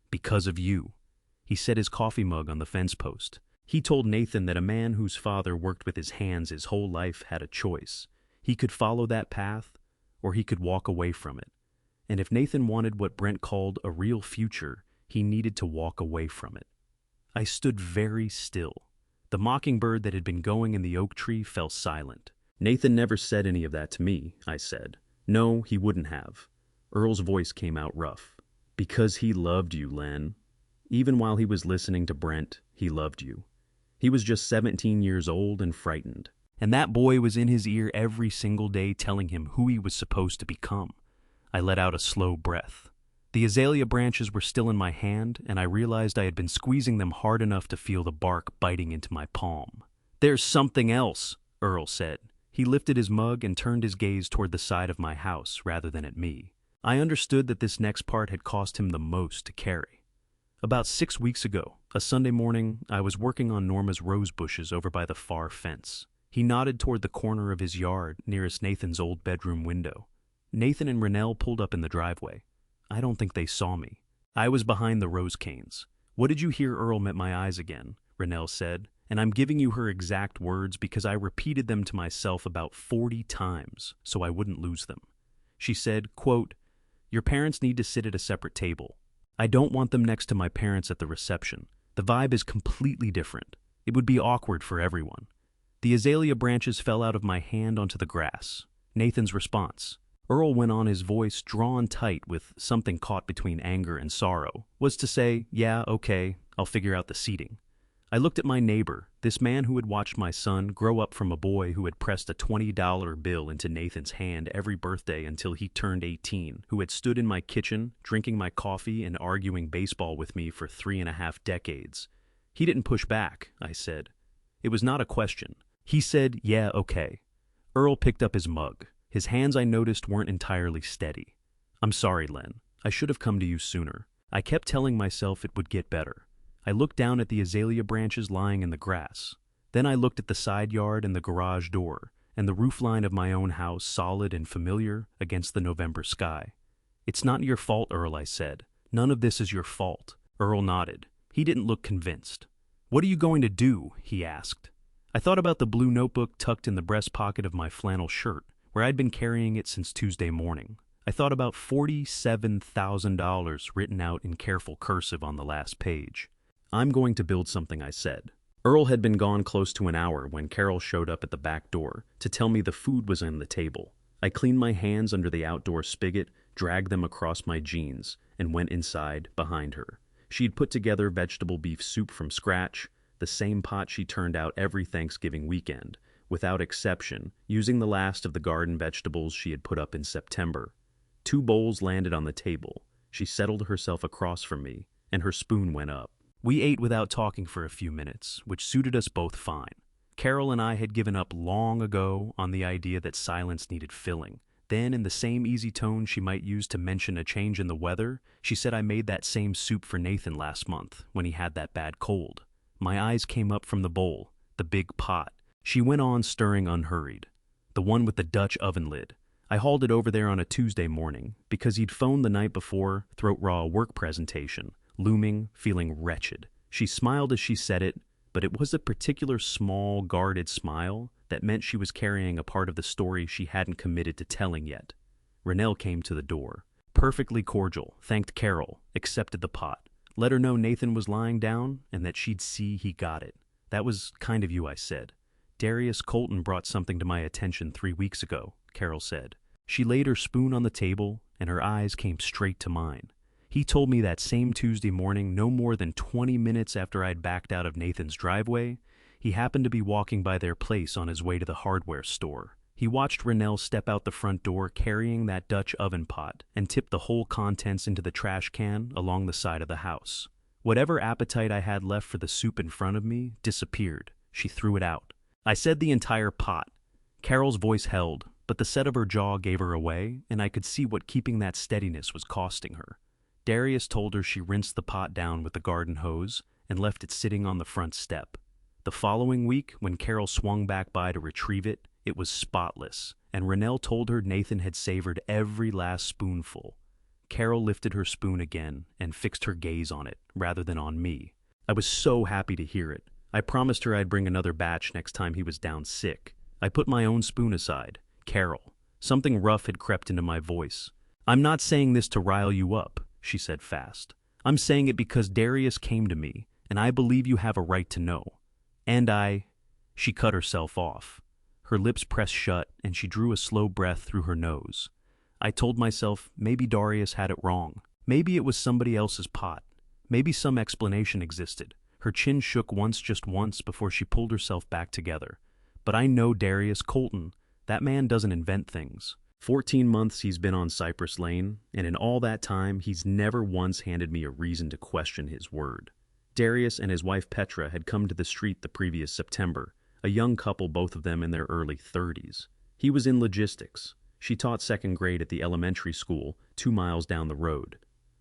"Because of you." He set his coffee mug on the fence post. He told Nathan that a man whose father worked with his hands his whole life had a choice. He could follow that path, or he could walk away from it. And if Nathan wanted what Brent called a real future, he needed to walk away from it. I stood very still. The mockingbird that had been going in the oak tree fell silent. "Nathan never said any of that to me," I said. "No, he wouldn't have." Earl's voice came out rough. "Because he loved you, Len. Even while he was listening to Brent, he loved you. He was just 17 years old and frightened. And that boy was in his ear every single day telling him who he was supposed to become." I let out a slow breath. The azalea branches were still in my hand, and I realized I had been squeezing them hard enough to feel the bark biting into my palm. "There's something else," Earl said. He lifted his mug and turned his gaze toward the side of my house rather than at me. I understood that this next part had cost him the most to carry. "About 6 weeks ago, a Sunday morning, I was working on Norma's rose bushes over by the far fence." He nodded toward the corner of his yard nearest Nathan's old bedroom window. "Nathan and Rennell pulled up in the driveway. I don't think they saw me. I was behind the rose canes. 'What did you hear?' Earl met my eyes again," Rennell said, and I'm giving you her exact words because I repeated them to myself about 40 times so I wouldn't lose them. She said, quote, "Your parents need to sit at a separate table. I don't want them next to my parents at the reception. The vibe is completely different. It would be awkward for everyone." The azalea branches fell out of my hand onto the grass. Nathan's response. Earl went on, his voice drawn tight with something caught between anger and sorrow, was to say, "Yeah, okay, I'll figure out the seating." I looked at my neighbor, this man who had watched my son grow up from a boy who had pressed a $20 bill into Nathan's hand every birthday until he turned 18, who had stood in my kitchen, drinking my coffee and arguing baseball with me for 3.5 decades. He didn't push back, I said. It was not a question. He said, "Yeah, okay." Earl picked up his mug. His hands, I noticed, weren't entirely steady. "I'm sorry, Len. I should have come to you sooner. I kept telling myself it would get better." I looked down at the azalea branches lying in the grass. Then I looked at the side yard and the garage door, and the roofline of my own house solid and familiar against the November sky. "It's not your fault, Earl," I said. "None of this is your fault." Earl nodded. He didn't look convinced. "What are you going to do?" he asked. I thought about the blue notebook tucked in the breast pocket of my flannel shirt, where I'd been carrying it since Tuesday morning. I thought about $47,000 written out in careful cursive on the last page. "I'm going to build something," I said. Earl had been gone close to an hour when Carol showed up at the back door to tell me the food was on the table. I cleaned my hands under the outdoor spigot, dragged them across my jeans, and went inside behind her. She'd put together vegetable beef soup from scratch, the same pot she turned out every Thanksgiving weekend, without exception, using the last of the garden vegetables she had put up in September. 2 bowls landed on the table. She settled herself across from me, and her spoon went up. We ate without talking for a few minutes, which suited us both fine. Carol and I had given up long ago on the idea that silence needed filling. Then, in the same easy tone she might use to mention a change in the weather, she said I made that same soup for Nathan last month, when he had that bad cold. My eyes came up from the bowl, the big pot. She went on stirring unhurried. The one with the Dutch oven lid. I hauled it over there on a Tuesday morning, because he'd phoned the night before, throat-raw work presentation, looming, feeling wretched. She smiled as she said it, but it was a particular small, guarded smile that meant she was carrying a part of the story she hadn't committed to telling yet. Rennell came to the door. Perfectly cordial, thanked Carol, accepted the pot. Let her know Nathan was lying down and that she'd see he got it. That was kind of you, I said. Darius Colton brought something to my attention 3 weeks ago, Carol said. She laid her spoon on the table and her eyes came straight to mine. He told me that same Tuesday morning, no more than 20 minutes after I'd backed out of Nathan's driveway, he happened to be walking by their place on his way to the hardware store. He watched Rennell step out the front door carrying that Dutch oven pot and tip the whole contents into the trash can along the side of the house. Whatever appetite I had left for the soup in front of me disappeared. She threw it out. I said the entire pot. Carol's voice held, but the set of her jaw gave her away, and I could see what keeping that steadiness was costing her. Darius told her she rinsed the pot down with the garden hose and left it sitting on the front step. The following week, when Carol swung back by to retrieve it, it was spotless, and Rennell told her Nathan had savored every last spoonful. Carol lifted her spoon again and fixed her gaze on it, rather than on me. I was so happy to hear it. I promised her I'd bring another batch next time he was down sick. I put my own spoon aside. Carol. Something rough had crept into my voice. I'm not saying this to rile you up, she said fast. I'm saying it because Darius came to me, and I believe you have a right to know. And She cut herself off. Her lips pressed shut, and she drew a slow breath through her nose. I told myself maybe Darius had it wrong. Maybe it was somebody else's pot. Maybe some explanation existed. Her chin shook just once before she pulled herself back together. But I know Darius Colton. That man doesn't invent things. 14 months he's been on Cypress Lane, and in all that time he's never once handed me a reason to question his word. Darius and his wife Petra had come to the street the previous September, a young couple, both of them in their early 30s. He was in logistics. She taught 2nd grade at the elementary school 2 miles down the road.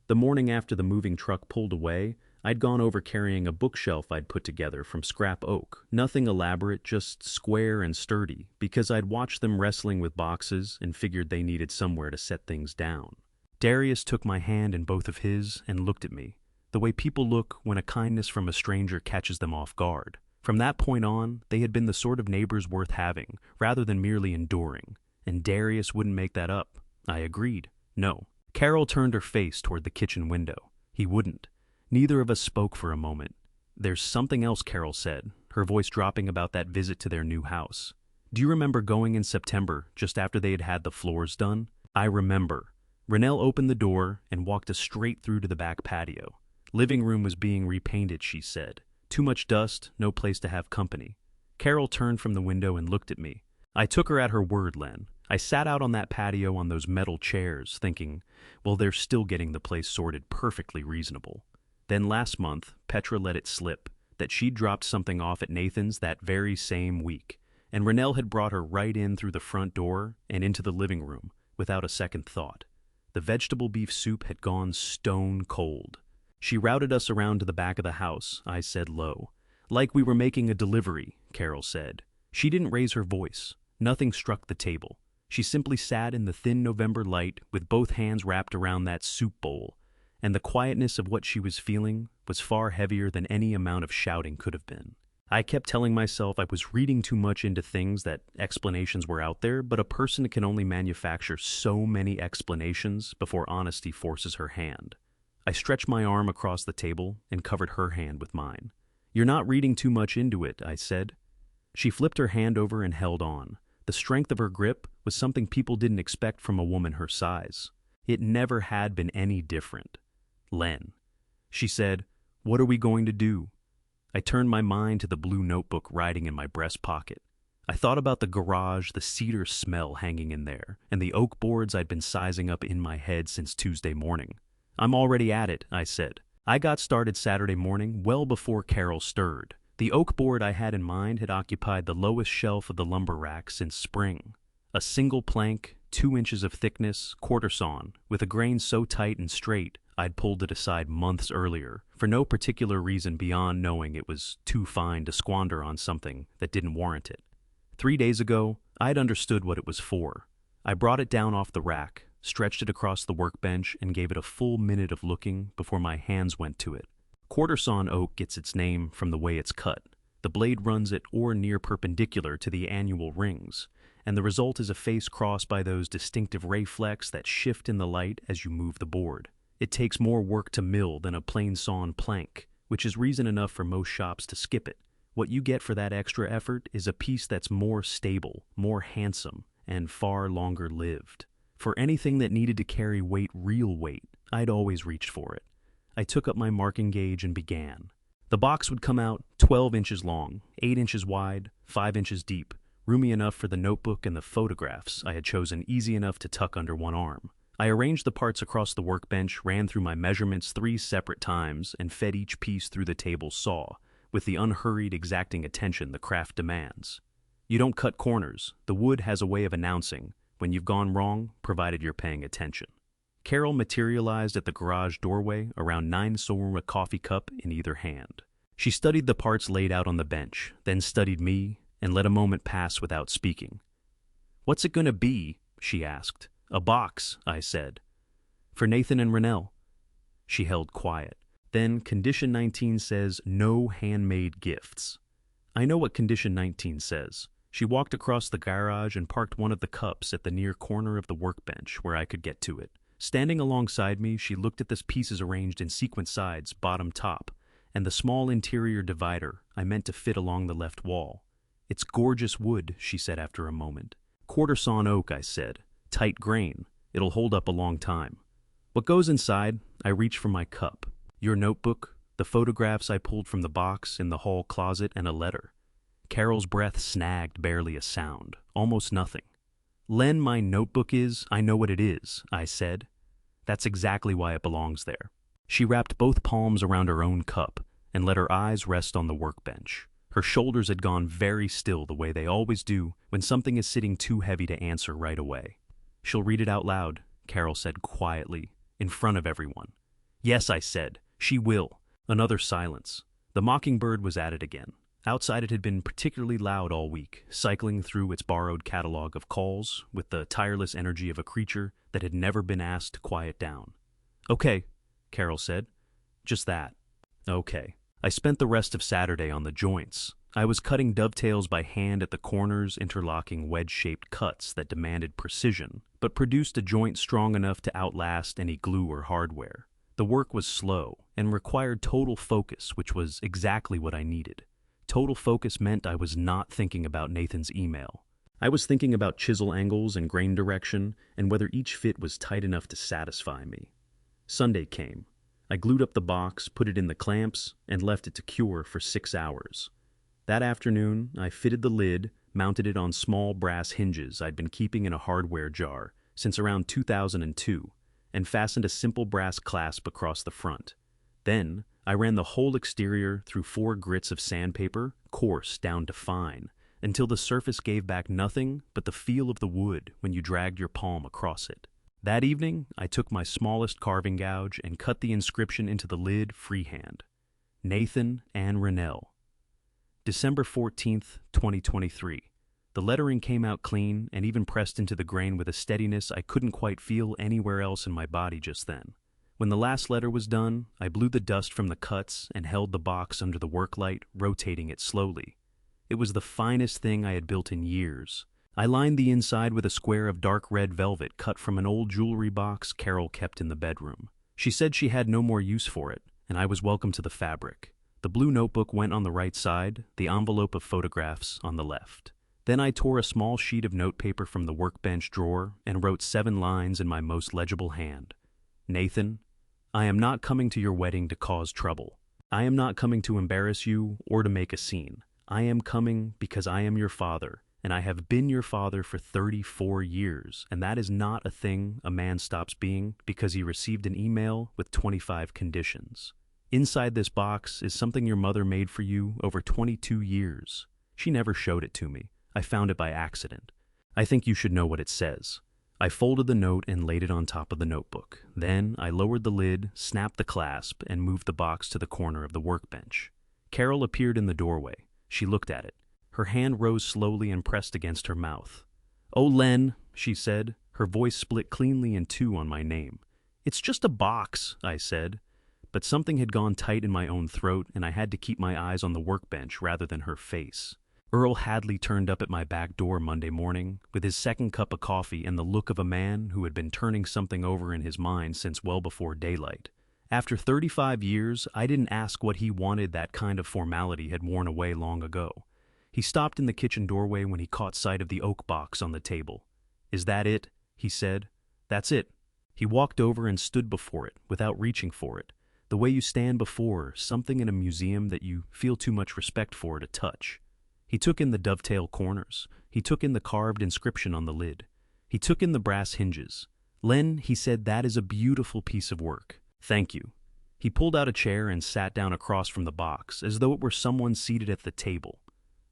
The morning after the moving truck pulled away, I'd gone over carrying a bookshelf I'd put together from scrap oak. Nothing elaborate, just square and sturdy, because I'd watched them wrestling with boxes and figured they needed somewhere to set things down. Darius took my hand in both of his and looked at me, the way people look when a kindness from a stranger catches them off guard. From that point on, they had been the sort of neighbors worth having, rather than merely enduring. And Darius wouldn't make that up. I agreed. No. Carol turned her face toward the kitchen window. He wouldn't. Neither of us spoke for a moment. There's something else, Carol said, her voice dropping about that visit to their new house. Do you remember going in September, just after they had had the floors done? I remember. Rennell opened the door and walked us straight through to the back patio. Living room was being repainted, she said. Too much dust, no place to have company. Carol turned from the window and looked at me. I took her at her word, Len. I sat out on that patio on those metal chairs, thinking, well, they're still getting the place sorted perfectly reasonable. Then last month, Petra let it slip that she'd dropped something off at Nathan's that very same week, and Rennell had brought her right in through the front door and into the living room without a second thought. The vegetable beef soup had gone stone cold. She routed us around to the back of the house, I said low. Like we were making a delivery, Carol said. She didn't raise her voice. Nothing struck the table. She simply sat in the thin November light with both hands wrapped around that soup bowl, and the quietness of what she was feeling was far heavier than any amount of shouting could have been. I kept telling myself I was reading too much into things, that explanations were out there, but a person can only manufacture so many explanations before honesty forces her hand. I stretched my arm across the table and covered her hand with mine. You're not reading too much into it, I said. She flipped her hand over and held on. The strength of her grip was something people didn't expect from a woman her size. It never had been any different. Len. She said, "What are we going to do?" I turned my mind to the blue notebook riding in my breast pocket. I thought about the garage, the cedar smell hanging in there, and the oak boards I'd been sizing up in my head since Tuesday morning. "I'm already at it," I said. I got started Saturday morning well before Carol stirred. The oak board I had in mind had occupied the lowest shelf of the lumber rack since spring. A single plank, 2 inches of thickness, quarter sawn, with a grain so tight and straight I'd pulled it aside months earlier, for no particular reason beyond knowing it was too fine to squander on something that didn't warrant it. 3 days ago, I'd understood what it was for. I brought it down off the rack, stretched it across the workbench, and gave it a full minute of looking before my hands went to it. Quarter-sawn oak gets its name from the way it's cut. The blade runs at or near perpendicular to the annual rings, and the result is a face crossed by those distinctive ray flecks that shift in the light as you move the board. It takes more work to mill than a plain sawn plank, which is reason enough for most shops to skip it. What you get for that extra effort is a piece that's more stable, more handsome, and far longer lived. For anything that needed to carry weight, real weight, I'd always reached for it. I took up my marking gauge and began. The box would come out 12 inches long, 8 inches wide, 5 inches deep, roomy enough for the notebook and the photographs I had chosen easy enough to tuck under one arm. I arranged the parts across the workbench, ran through my measurements 3 separate times, and fed each piece through the table's saw, with the unhurried, exacting attention the craft demands. You don't cut corners. The wood has a way of announcing when you've gone wrong, provided you're paying attention. Carol materialized at the garage doorway, around 9 Soruma coffee cup in either hand. She studied the parts laid out on the bench, then studied me, and let a moment pass without speaking. "What's it gonna be?" she asked. "A box," I said. "For Nathan and Renelle." She held quiet. Then Condition 19 says no handmade gifts. I know what Condition 19 says. She walked across the garage and parked one of the cups at the near corner of the workbench where I could get to it. Standing alongside me, she looked at the pieces arranged in sequence sides, bottom top, and the small interior divider I meant to fit along the left wall. "It's gorgeous wood," she said after a moment. "Quarter-sawn oak," I said. "Tight grain. It'll hold up a long time." "What goes inside?" I reached for my cup. "Your notebook, the photographs I pulled from the box in the hall closet, and a letter." Carol's breath snagged barely a sound, almost nothing. "Len, my notebook is, I know what it is," I said. "That's exactly why it belongs there." She wrapped both palms around her own cup and let her eyes rest on the workbench. Her shoulders had gone very still the way they always do when something is sitting too heavy to answer right away. "She'll read it out loud," Carol said quietly, in front of everyone. "Yes," I said, "she will." Another silence. The mockingbird was at it again. Outside it had been particularly loud all week, cycling through its borrowed catalog of calls with the tireless energy of a creature that had never been asked to quiet down. "Okay," Carol said. "Just that." "Okay." I spent the rest of Saturday on the joints. I was cutting dovetails by hand at the corners, interlocking wedge-shaped cuts that demanded precision, but produced a joint strong enough to outlast any glue or hardware. The work was slow and required total focus, which was exactly what I needed. Total focus meant I was not thinking about Nathan's email. I was thinking about chisel angles and grain direction and whether each fit was tight enough to satisfy me. Sunday came. I glued up the box, put it in the clamps, and left it to cure for 6 hours. That afternoon, I fitted the lid, mounted it on small brass hinges I'd been keeping in a hardware jar since around 2002, and fastened a simple brass clasp across the front. Then, I ran the whole exterior through 4 grits of sandpaper, coarse down to fine, until the surface gave back nothing but the feel of the wood when you dragged your palm across it. That evening, I took my smallest carving gouge and cut the inscription into the lid freehand. Nathan and Renelle. December 14th, 2023. The lettering came out clean and even pressed into the grain with a steadiness I couldn't quite feel anywhere else in my body just then. When the last letter was done, I blew the dust from the cuts and held the box under the work light, rotating it slowly. It was the finest thing I had built in years. I lined the inside with a square of dark red velvet cut from an old jewelry box Carol kept in the bedroom. She said she had no more use for it, and I was welcome to the fabric. The blue notebook went on the right side, the envelope of photographs on the left. Then I tore a small sheet of notepaper from the workbench drawer and wrote 7 lines in my most legible hand. Nathan, I am not coming to your wedding to cause trouble. I am not coming to embarrass you or to make a scene. I am coming because I am your father, and I have been your father for 34 years, and that is not a thing a man stops being because he received an email with 25 conditions. Inside this box is something your mother made for you over 22 years. She never showed it to me. I found it by accident. I think you should know what it says. I folded the note and laid it on top of the notebook. Then I lowered the lid, snapped the clasp, and moved the box to the corner of the workbench. Carol appeared in the doorway. She looked at it. Her hand rose slowly and pressed against her mouth. "Oh, Len," she said. Her voice split cleanly in two on my name. "It's just a box," I said. But something had gone tight in my own throat, and I had to keep my eyes on the workbench rather than her face. Earl Hadley turned up at my back door Monday morning with his second cup of coffee and the look of a man who had been turning something over in his mind since well before daylight. After 35 years, I didn't ask what he wanted. That kind of formality had worn away long ago. He stopped in the kitchen doorway when he caught sight of the oak box on the table. "Is that it?" he said. "That's it." He walked over and stood before it without reaching for it, the way you stand before something in a museum that you feel too much respect for to touch. He took in the dovetail corners. He took in the carved inscription on the lid. He took in the brass hinges. "Len," he said, "that is a beautiful piece of work. Thank you." He pulled out a chair and sat down across from the box, as though it were someone seated at the table.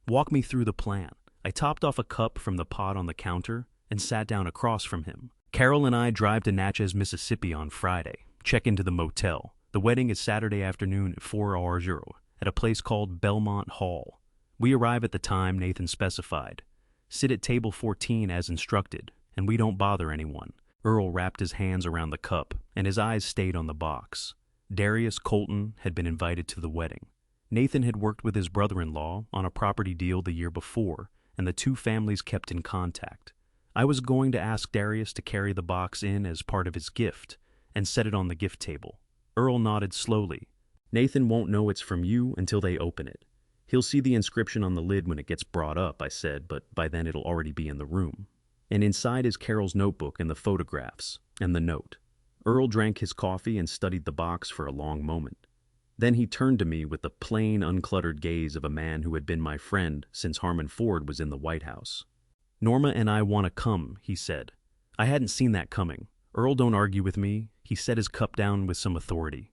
"Walk me through the plan." I topped off a cup from the pot on the counter and sat down across from him. "Carol and I drive to Natchez, Mississippi on Friday. Check into the motel. The wedding is Saturday afternoon at 4:00 at a place called Belmont Hall. We arrive at the time Nathan specified. Sit at table 14 as instructed, and we don't bother anyone." Earl wrapped his hands around the cup, and his eyes stayed on the box. Darius Colton had been invited to the wedding. Nathan had worked with his brother-in-law on a property deal the year before, and the two families kept in contact. I was going to ask Darius to carry the box in as part of his gift and set it on the gift table. Earl nodded slowly. "Nathan won't know it's from you until they open it. He'll see the inscription on the lid when it gets brought up," I said, "but by then it'll already be in the room. And inside is Carol's notebook and the photographs and the note." Earl drank his coffee and studied the box for a long moment. Then he turned to me with the plain, uncluttered gaze of a man who had been my friend since Harmon Ford was in the White House. "Norma and I want to come," he said. I hadn't seen that coming. "Earl, don't argue with me." He set his cup down with some authority.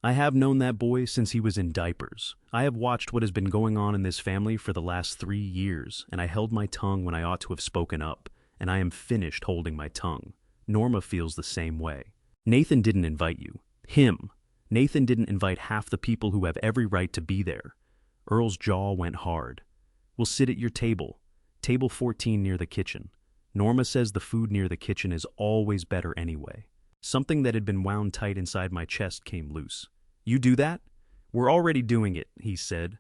"I have known that boy since he was in diapers. I have watched what has been going on in this family for the last 3 years, and I held my tongue when I ought to have spoken up, and I am finished holding my tongue. Norma feels the same way. Nathan didn't invite you. Him. Nathan didn't invite half the people who have every right to be there." Earl's jaw went hard. "We'll sit at your table. Table 14 near the kitchen. Norma says the food near the kitchen is always better anyway." Something that had been wound tight inside my chest came loose. "You do that?" "We're already doing it," he said.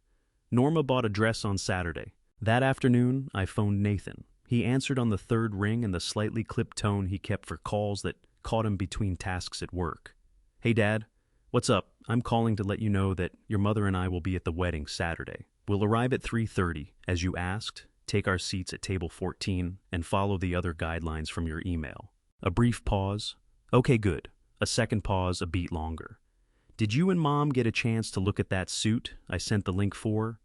"Norma bought a dress on Saturday." That afternoon, I phoned Nathan. He answered on the third ring in the slightly clipped tone he kept for calls that caught him between tasks at work. "Hey, Dad. What's up? I'm calling to let you know that your mother and I will be at the wedding Saturday. We'll arrive at 3:30, as you asked, take our seats at table 14, and follow the other guidelines from your email." A brief pause. "Okay, good." A second pause, a beat longer. "Did you and Mom get a chance to look at that suit I sent the link for?"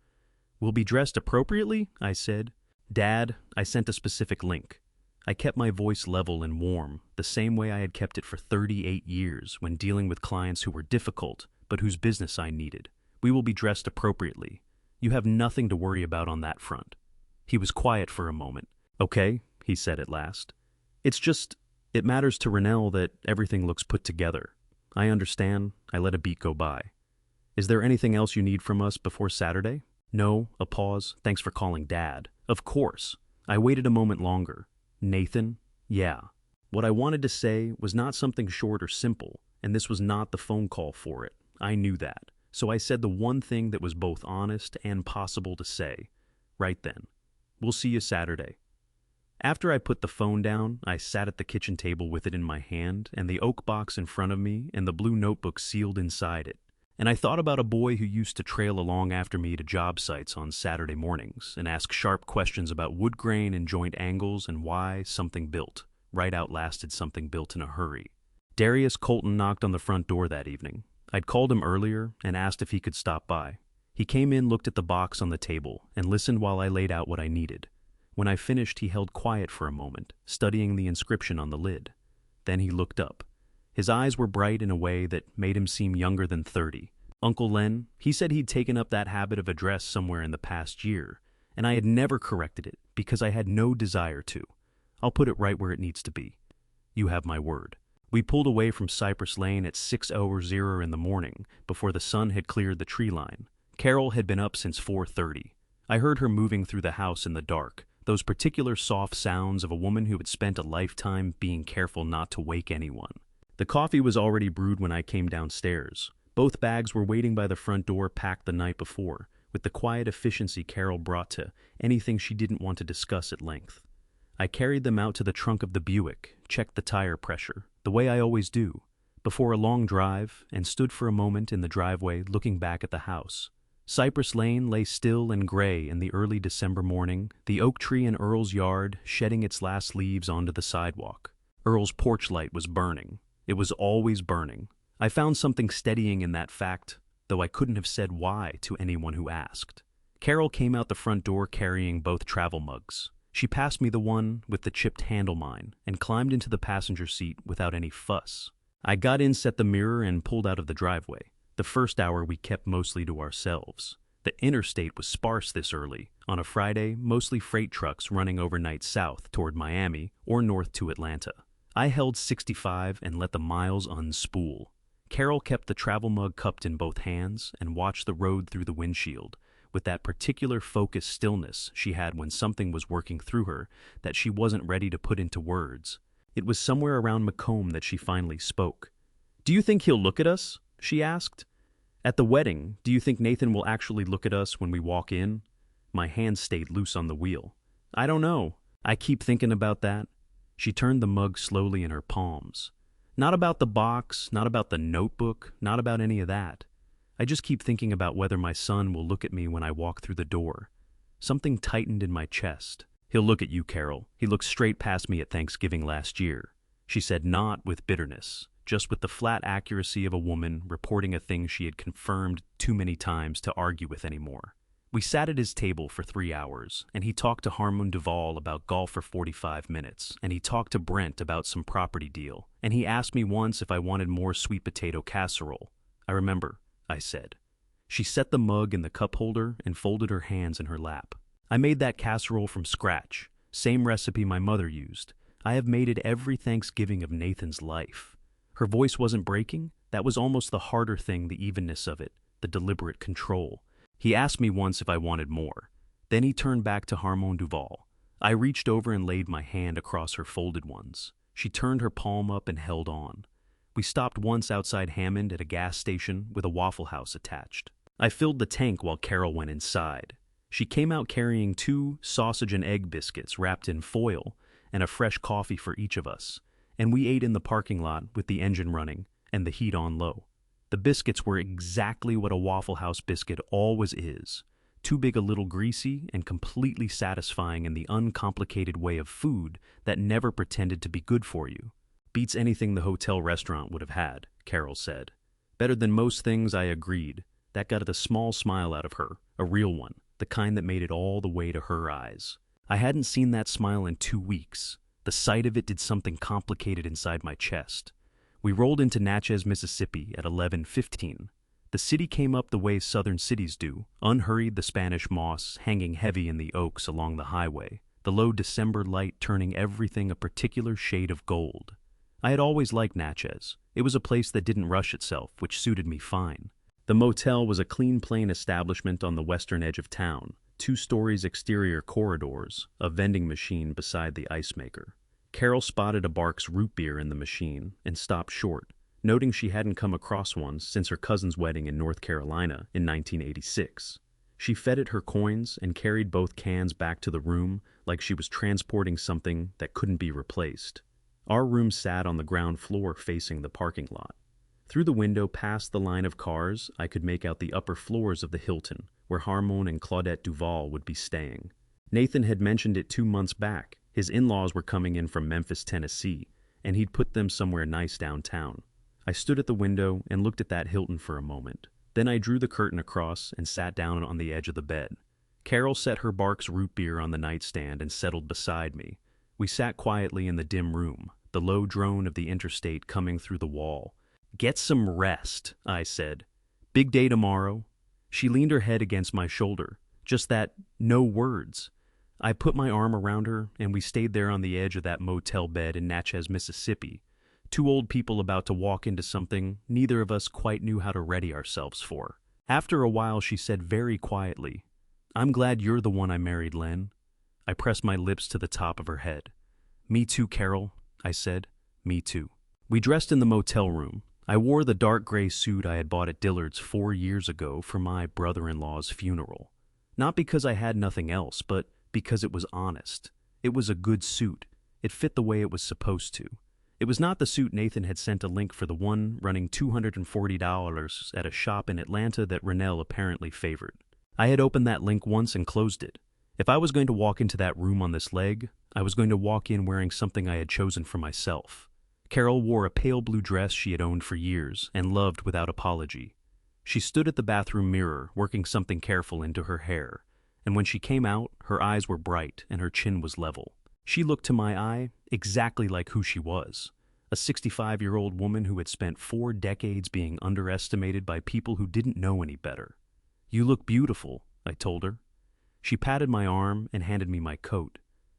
"We'll be dressed appropriately?" I said. "Dad, I sent a specific link." I kept my voice level and warm, the same way I had kept it for 38 years when dealing with clients who were difficult, but whose business I needed. "We will be dressed appropriately. You have nothing to worry about on that front." He was quiet for a moment. "Okay," he said at last. It matters to Rennell that everything looks put together." "I understand." I let a beat go by. "Is there anything else you need from us before Saturday?" "No." A pause. "Thanks for calling Dad." "Of course." I waited a moment longer. "Nathan?" "Yeah." What I wanted to say was not something short or simple, and this was not the phone call for it. I knew that. So I said the one thing that was both honest and possible to say. Right then. "We'll see you Saturday." After I put the phone down, I sat at the kitchen table with it in my hand and the oak box in front of me and the blue notebook sealed inside it. And I thought about a boy who used to trail along after me to job sites on Saturday mornings and ask sharp questions about wood grain and joint angles and why something built right outlasted something built in a hurry. Darius Colton knocked on the front door that evening. I'd called him earlier and asked if he could stop by. He came in, looked at the box on the table, and listened while I laid out what I needed. When I finished, he held quiet for a moment, studying the inscription on the lid. Then he looked up. His eyes were bright in a way that made him seem younger than 30. Uncle Len, he said he'd taken up that habit of address somewhere in the past year, and I had never corrected it because I had no desire to. I'll put it right where it needs to be. You have my word. We pulled away from Cypress Lane at 6:00 in the morning, before the sun had cleared the tree line. Carol had been up since 4:30. I heard her moving through the house in the dark, those particular soft sounds of a woman who had spent a lifetime being careful not to wake anyone. The coffee was already brewed when I came downstairs. Both bags were waiting by the front door, packed the night before, with the quiet efficiency Carol brought to anything she didn't want to discuss at length. I carried them out to the trunk of the Buick, checked the tire pressure, the way I always do, before a long drive, and stood for a moment in the driveway looking back at the house. Cypress Lane lay still and gray in the early December morning, the oak tree in Earl's yard shedding its last leaves onto the sidewalk. Earl's porch light was burning. It was always burning. I found something steadying in that fact, though I couldn't have said why to anyone who asked. Carol came out the front door carrying both travel mugs. She passed me the one with the chipped handle mine and climbed into the passenger seat without any fuss. I got in, set the mirror, and pulled out of the driveway. The first hour we kept mostly to ourselves. The interstate was sparse this early. On a Friday, mostly freight trucks running overnight south toward Miami or north to Atlanta. I held 65 and let the miles unspool. Carol kept the travel mug cupped in both hands and watched the road through the windshield, with that particular focused stillness she had when something was working through her that she wasn't ready to put into words. It was somewhere around Macomb that she finally spoke. "Do you think he'll look at us?" she asked. "At the wedding, do you think Nathan will actually look at us when we walk in?" My hand stayed loose on the wheel. "I don't know. I keep thinking about that." She turned the mug slowly in her palms. "Not about the box, not about the notebook, not about any of that. I just keep thinking about whether my son will look at me when I walk through the door." Something tightened in my chest. "He'll look at you, Carol. He looked straight past me at Thanksgiving last year," she said, not with bitterness, just with the flat accuracy of a woman reporting a thing she had confirmed too many times to argue with anymore. We sat at his table for 3 hours, and he talked to Harmon Duvall about golf for 45 minutes, and he talked to Brent about some property deal, and he asked me once if I wanted more sweet potato casserole. "I remember," I said. She set the mug in the cup holder and folded her hands in her lap. "I made that casserole from scratch, same recipe my mother used. I have made it every Thanksgiving of Nathan's life." Her voice wasn't breaking. That was almost the harder thing, the evenness of it, the deliberate control. "He asked me once if I wanted more." Then he turned back to Harmon Duvall. I reached over and laid my hand across her folded ones. She turned her palm up and held on. We stopped once outside Hammond at a gas station with a Waffle House attached. I filled the tank while Carol went inside. She came out carrying 2 sausage and egg biscuits wrapped in foil and a fresh coffee for each of us, and we ate in the parking lot with the engine running and the heat on low. The biscuits were exactly what a Waffle House biscuit always is. Too big, a little greasy, and completely satisfying in the uncomplicated way of food that never pretended to be good for you. "Beats anything the hotel restaurant would have had," Carol said. "Better than most things," I agreed. That got a small smile out of her, a real one, the kind that made it all the way to her eyes. I hadn't seen that smile in 2 weeks. The sight of it did something complicated inside my chest. We rolled into Natchez, Mississippi at 11:15. The city came up the way southern cities do, unhurried, the Spanish moss hanging heavy in the oaks along the highway, the low December light turning everything a particular shade of gold. I had always liked Natchez. It was a place that didn't rush itself, which suited me fine. The motel was a clean, plain establishment on the western edge of town, 2 stories, exterior corridors, a vending machine beside the ice maker. Carol spotted a Barks root beer in the machine and stopped short, noting she hadn't come across one since her cousin's wedding in North Carolina in 1986. She fed it her coins and carried both cans back to the room like she was transporting something that couldn't be replaced. Our room sat on the ground floor facing the parking lot. Through the window past the line of cars, I could make out the upper floors of the Hilton, where Harmon and Claudette Duvall would be staying. Nathan had mentioned it 2 months back. His in-laws were coming in from Memphis, Tennessee, and he'd put them somewhere nice downtown. I stood at the window and looked at that Hilton for a moment. Then I drew the curtain across and sat down on the edge of the bed. Carol set her Barks root beer on the nightstand and settled beside me. We sat quietly in the dim room, the low drone of the interstate coming through the wall. "Get some rest," I said. "Big day tomorrow." She leaned her head against my shoulder. Just that, no words. I put my arm around her, and we stayed there on the edge of that motel bed in Natchez, Mississippi. Two old people about to walk into something neither of us quite knew how to ready ourselves for. After a while, she said very quietly, "I'm glad you're the one I married, Len." I pressed my lips to the top of her head. "Me too, Carol," I said. "Me too." We dressed in the motel room. I wore the dark gray suit I had bought at Dillard's 4 years ago for my brother-in-law's funeral. Not because I had nothing else, but because it was honest. It was a good suit. It fit the way it was supposed to. It was not the suit Nathan had sent a link for, the one running $240 at a shop in Atlanta that Rennell apparently favored. I had opened that link once and closed it. If I was going to walk into that room on this leg, I was going to walk in wearing something I had chosen for myself. Carol wore a pale blue dress she had owned for years and loved without apology. She stood at the bathroom mirror, working something careful into her hair, and when she came out, her eyes were bright and her chin was level. She looked to my eye exactly like who she was, a 65-year-old woman who had spent 4 decades being underestimated by people who didn't know any better. "You look beautiful," I told her. She patted my arm and handed me my coat.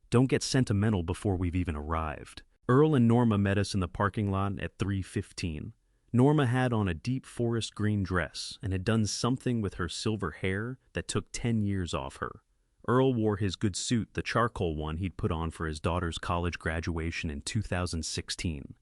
"Don't get sentimental before we've even arrived." Earl and Norma met us in the parking lot at 3:15. Norma had on a deep forest green dress and had done something with her silver hair that took 10 years off her. Earl wore his good suit, the charcoal one he'd put on for his daughter's college graduation in 2016.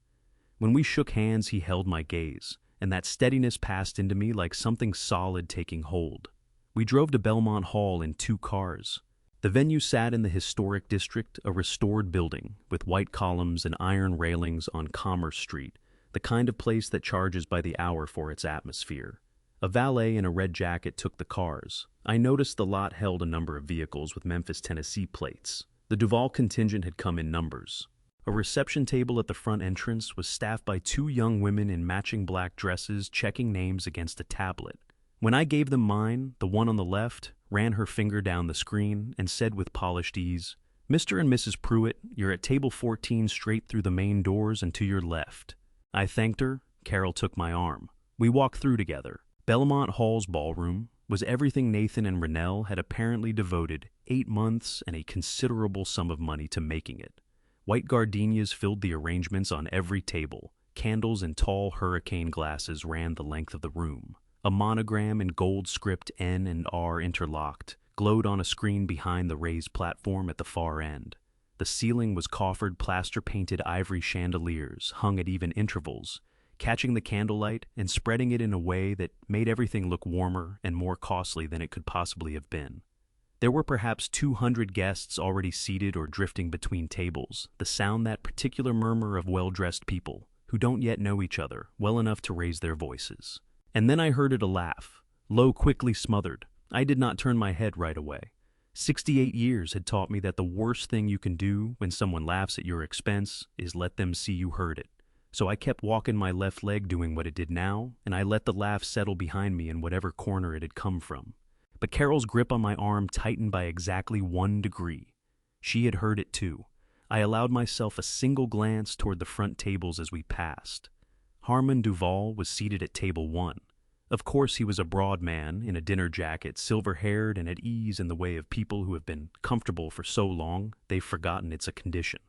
When we shook hands, he held my gaze, and that steadiness passed into me like something solid taking hold. We drove to Belmont Hall in 2 cars. The venue sat in the historic district, a restored building with white columns and iron railings on Commerce Street, the kind of place that charges by the hour for its atmosphere. A valet in a red jacket took the cars. I noticed the lot held a number of vehicles with Memphis, Tennessee plates. The Duval contingent had come in numbers. A reception table at the front entrance was staffed by 2 young women in matching black dresses checking names against a tablet. When I gave them mine, the one on the left ran her finger down the screen and said with polished ease, "Mr. and Mrs. Pruitt, you're at table 14 straight through the main doors and to your left." I thanked her. Carol took my arm. We walked through together. Belmont Hall's ballroom was everything Nathan and Rennell had apparently devoted 8 months and a considerable sum of money to making it. White gardenias filled the arrangements on every table. Candles in tall hurricane glasses ran the length of the room. A monogram in gold script N and R interlocked glowed on a screen behind the raised platform at the far end. The ceiling was coffered plaster-painted ivory chandeliers hung at even intervals, catching the candlelight and spreading it in a way that made everything look warmer and more costly than it could possibly have been. There were perhaps 200 guests already seated or drifting between tables, the sound that particular murmur of well-dressed people who don't yet know each other well enough to raise their voices. And then I heard it, a laugh, low, quickly smothered. I did not turn my head right away. 68 years had taught me that the worst thing you can do when someone laughs at your expense is let them see you heard it. So I kept walking my left leg doing what it did now, and I let the laugh settle behind me in whatever corner it had come from. But Carol's grip on my arm tightened by exactly 1 degree. She had heard it too. I allowed myself a single glance toward the front tables as we passed. Harmon Duval was seated at table 1. Of course, he was a broad man in a dinner jacket, silver-haired and at ease in the way of people who have been comfortable for so long they've forgotten it's a condition.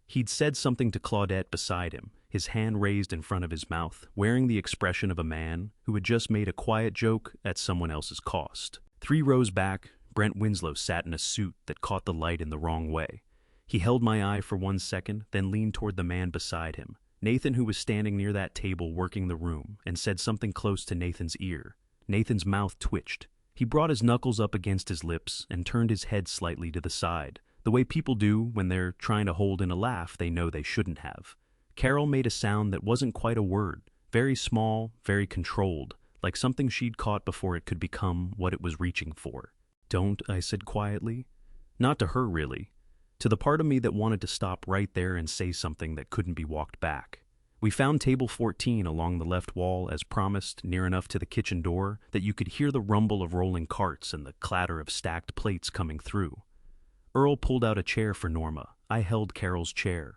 He'd said something to Claudette beside him, his hand raised in front of his mouth, wearing the expression of a man who had just made a quiet joke at someone else's cost. 3 rows back, Brent Winslow sat in a suit that caught the light in the wrong way. He held my eye for 1 second, then leaned toward the man beside him, Nathan, who was standing near that table working the room, and said something close to Nathan's ear. Nathan's mouth twitched. He brought his knuckles up against his lips and turned his head slightly to the side, the way people do when they're trying to hold in a laugh they know they shouldn't have. Carol made a sound that wasn't quite a word, very small, very controlled, like something she'd caught before it could become what it was reaching for. "Don't," I said quietly. Not to her, really. to the part of me that wanted to stop right there and say something that couldn't be walked back. We found table 14 along the left wall, as promised, near enough to the kitchen door that you could hear the rumble of rolling carts and the clatter of stacked plates coming through. Earl pulled out a chair for Norma. I held Carol's chair.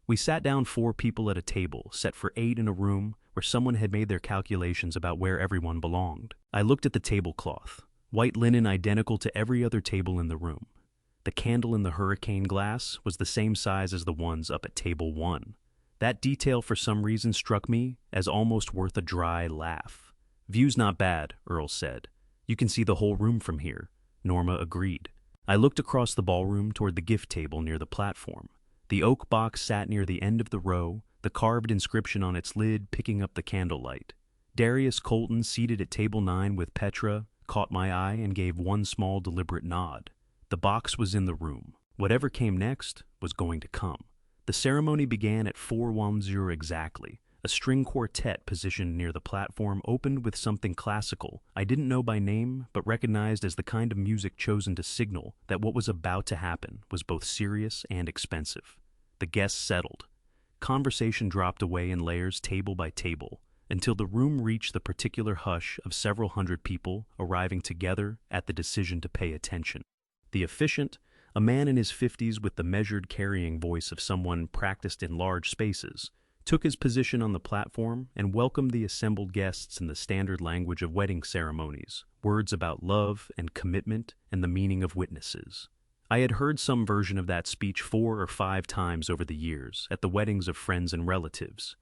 We sat down 4 people at a table, set for 8 in a room where someone had made their calculations about where everyone belonged. I looked at the tablecloth, white linen identical to every other table in the room. The candle in the hurricane glass was the same size as the ones up at table 1. That detail for some reason struck me as almost worth a dry laugh. "View's not bad," Earl said. "You can see the whole room from here." Norma agreed. I looked across the ballroom toward the gift table near the platform. The oak box sat near the end of the row, the carved inscription on its lid picking up the candlelight. Darius Colton, seated at table 9 with Petra, caught my eye and gave one small deliberate nod. The box was in the room. Whatever came next was going to come. The ceremony began at 4:10 exactly. A string quartet positioned near the platform opened with something classical I didn't know by name, but recognized as the kind of music chosen to signal that what was about to happen was both serious and expensive. The guests settled. Conversation dropped away in layers table by table, until the room reached the particular hush of several hundred people arriving together at the decision to pay attention. The officiant, a man in his 50s with the measured carrying voice of someone practiced in large spaces, took his position on the platform and welcomed the assembled guests in the standard language of wedding ceremonies, words about love and commitment and the meaning of witnesses. I had heard some version of that speech 4 or 5 times over the years at the weddings of friends and relatives.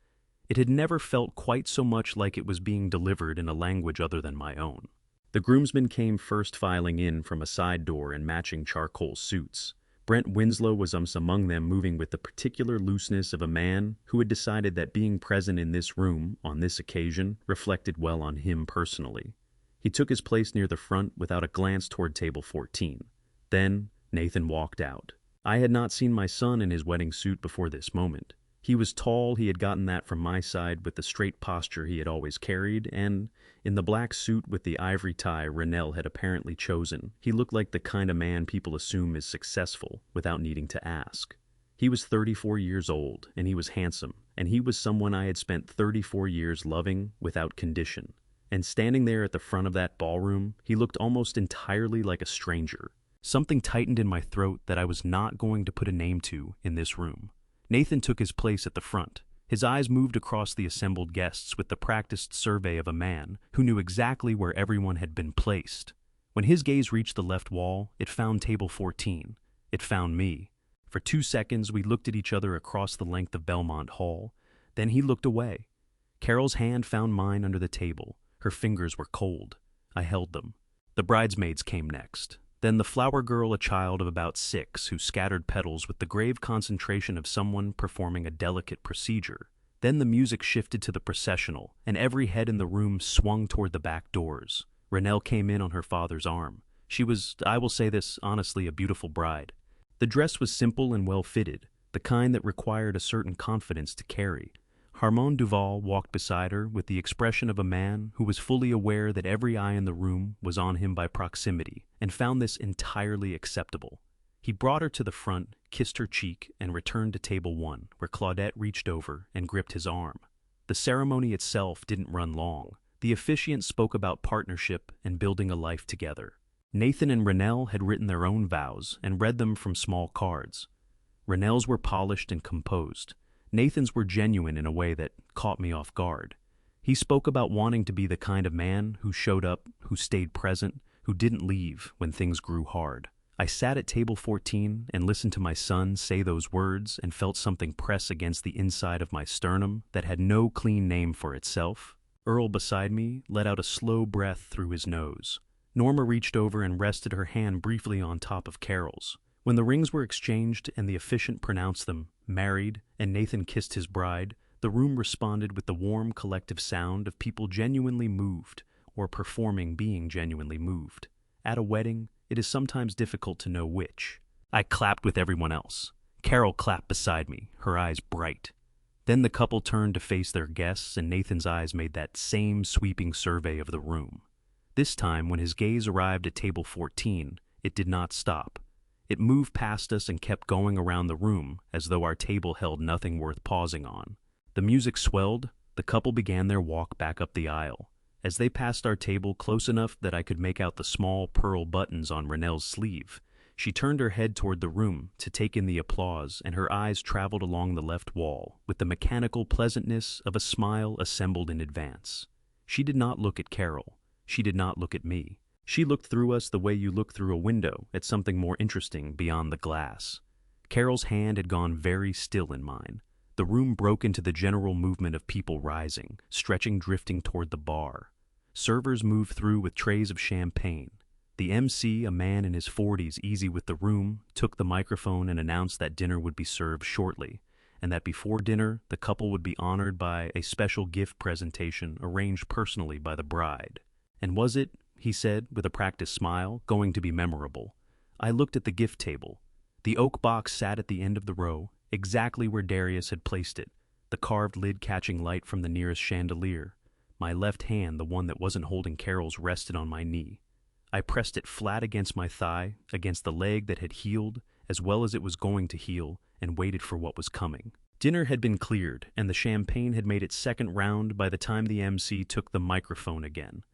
It had never felt quite so much like it was being delivered in a language other than my own. The groomsmen came first, filing in from a side door in matching charcoal suits. Brent Winslow was among them, moving with the particular looseness of a man who had decided that being present in this room on this occasion reflected well on him personally. He took his place near the front without a glance toward table 14. Then Nathan walked out. I had not seen my son in his wedding suit before this moment. He was tall, he had gotten that from my side with the straight posture he had always carried, and in the black suit with the ivory tie Rennell had apparently chosen, he looked like the kind of man people assume is successful without needing to ask. He was 34 years old, and he was handsome, and he was someone I had spent 34 years loving without condition. And standing there at the front of that ballroom, he looked almost entirely like a stranger. Something tightened in my throat that I was not going to put a name to in this room. Nathan took his place at the front. His eyes moved across the assembled guests with the practiced survey of a man who knew exactly where everyone had been placed. When his gaze reached the left wall, it found table 14. It found me. For 2 seconds, we looked at each other across the length of Belmont Hall. Then he looked away. Carol's hand found mine under the table. Her fingers were cold. I held them. The bridesmaids came next. Then the flower girl, a child of about 6, who scattered petals with the grave concentration of someone performing a delicate procedure. Then the music shifted to the processional, and every head in the room swung toward the back doors. Rennell came in on her father's arm. She was, I will say this honestly, a beautiful bride. The dress was simple and well-fitted, the kind that required a certain confidence to carry. Harmon Duval walked beside her with the expression of a man who was fully aware that every eye in the room was on him by proximity, and found this entirely acceptable. He brought her to the front, kissed her cheek, and returned to table 1, where Claudette reached over and gripped his arm. The ceremony itself didn't run long. The officiant spoke about partnership and building a life together. Nathan and Rennell had written their own vows and read them from small cards. Rennell's were polished and composed. Nathan's were genuine in a way that caught me off guard. He spoke about wanting to be the kind of man who showed up, who stayed present, who didn't leave when things grew hard. I sat at table 14 and listened to my son say those words and felt something press against the inside of my sternum that had no clean name for itself. Earl beside me let out a slow breath through his nose. Norma reached over and rested her hand briefly on top of Carol's. When the rings were exchanged and the officiant pronounced them married, and Nathan kissed his bride, the room responded with the warm collective sound of people genuinely moved, or performing being genuinely moved. At a wedding, it is sometimes difficult to know which. I clapped with everyone else. Carol clapped beside me, her eyes bright. Then the couple turned to face their guests, and Nathan's eyes made that same sweeping survey of the room. This time, when his gaze arrived at table 14, it did not stop. It moved past us and kept going around the room as though our table held nothing worth pausing on. The music swelled, the couple began their walk back up the aisle. As they passed our table close enough that I could make out the small pearl buttons on Renelle's sleeve, she turned her head toward the room to take in the applause, and her eyes traveled along the left wall with the mechanical pleasantness of a smile assembled in advance. She did not look at Carol. She did not look at me. She looked through us the way you look through a window at something more interesting beyond the glass. Carol's hand had gone very still in mine. The room broke into the general movement of people rising, stretching, drifting toward the bar. Servers moved through with trays of champagne. The MC, a man in his 40s, easy with the room, took the microphone and announced that dinner would be served shortly, and that before dinner, the couple would be honored by a special gift presentation arranged personally by the bride. And was it, he said with a practiced smile, going to be memorable? I looked at the gift table. The oak box sat at the end of the row, exactly where Darius had placed it, the carved lid catching light from the nearest chandelier. My left hand, the one that wasn't holding Carol's, rested on my knee. I pressed it flat against my thigh, against the leg that had healed, as well as it was going to heal, and waited for what was coming. Dinner had been cleared, and the champagne had made its second round by the time the MC took the microphone again.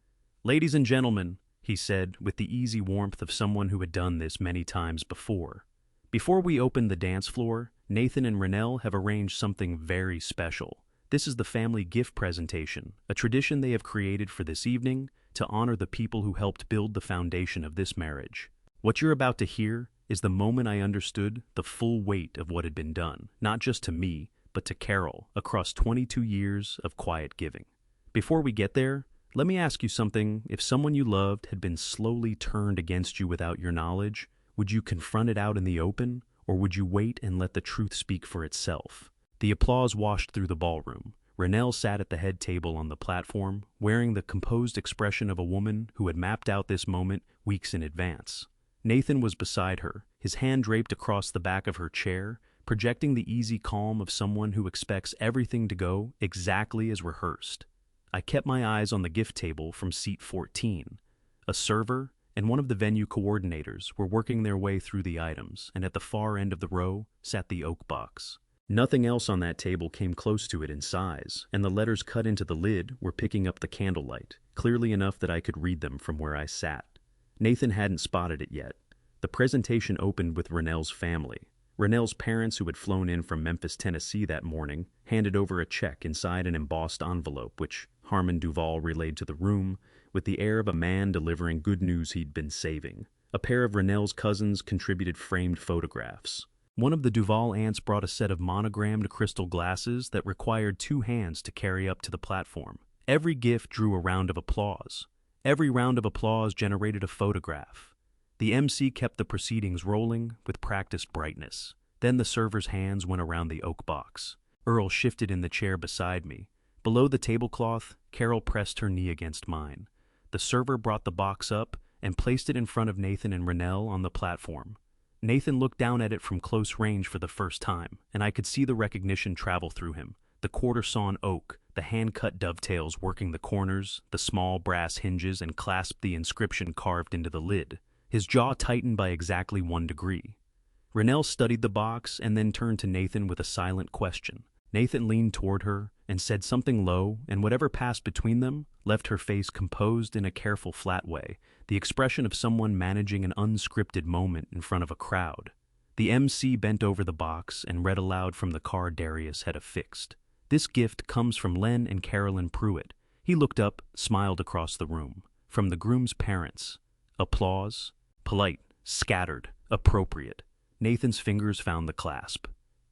"Ladies and gentlemen," he said with the easy warmth of someone who had done this many times before. "Before we open the dance floor, Nathan and Renelle have arranged something very special. This is the family gift presentation, a tradition they have created for this evening to honor the people who helped build the foundation of this marriage. What you're about to hear is the moment I understood the full weight of what had been done, not just to me, but to Carol, across 22 years of quiet giving. Before we get there, let me ask you something. If someone you loved had been slowly turned against you without your knowledge, would you confront it out in the open, or would you wait and let the truth speak for itself?" The applause washed through the ballroom. Renelle sat at the head table on the platform, wearing the composed expression of a woman who had mapped out this moment weeks in advance. Nathan was beside her, his hand draped across the back of her chair, projecting the easy calm of someone who expects everything to go exactly as rehearsed. I kept my eyes on the gift table from seat 14. A server and one of the venue coordinators were working their way through the items, and at the far end of the row sat the oak box. Nothing else on that table came close to it in size, and the letters cut into the lid were picking up the candlelight, clearly enough that I could read them from where I sat. Nathan hadn't spotted it yet. The presentation opened with Renelle's family. Renelle's parents, who had flown in from Memphis, Tennessee that morning, handed over a check inside an embossed envelope, which Harmon Duval relayed to the room with the air of a man delivering good news he'd been saving. A pair of Renelle's cousins contributed framed photographs. One of the Duval aunts brought a set of monogrammed crystal glasses that required 2 hands to carry up to the platform. Every gift drew a round of applause. Every round of applause generated a photograph. The MC kept the proceedings rolling with practiced brightness. Then the server's hands went around the oak box. Earl shifted in the chair beside me. Below the tablecloth, Carol pressed her knee against mine. The server brought the box up and placed it in front of Nathan and Renelle on the platform. Nathan looked down at it from close range for the first time, and I could see the recognition travel through him. The quarter-sawn oak, the hand-cut dovetails working the corners, the small brass hinges, and clasped the inscription carved into the lid. His jaw tightened by exactly 1 degree. Renelle studied the box and then turned to Nathan with a silent question. Nathan leaned toward her and said something low, and whatever passed between them left her face composed in a careful, flat way, the expression of someone managing an unscripted moment in front of a crowd. The MC bent over the box and read aloud from the card Darius had affixed. "This gift comes from Len and Carolyn Pruitt." He looked up, smiled across the room. "From the groom's parents." Applause. Polite, scattered, appropriate. Nathan's fingers found the clasp.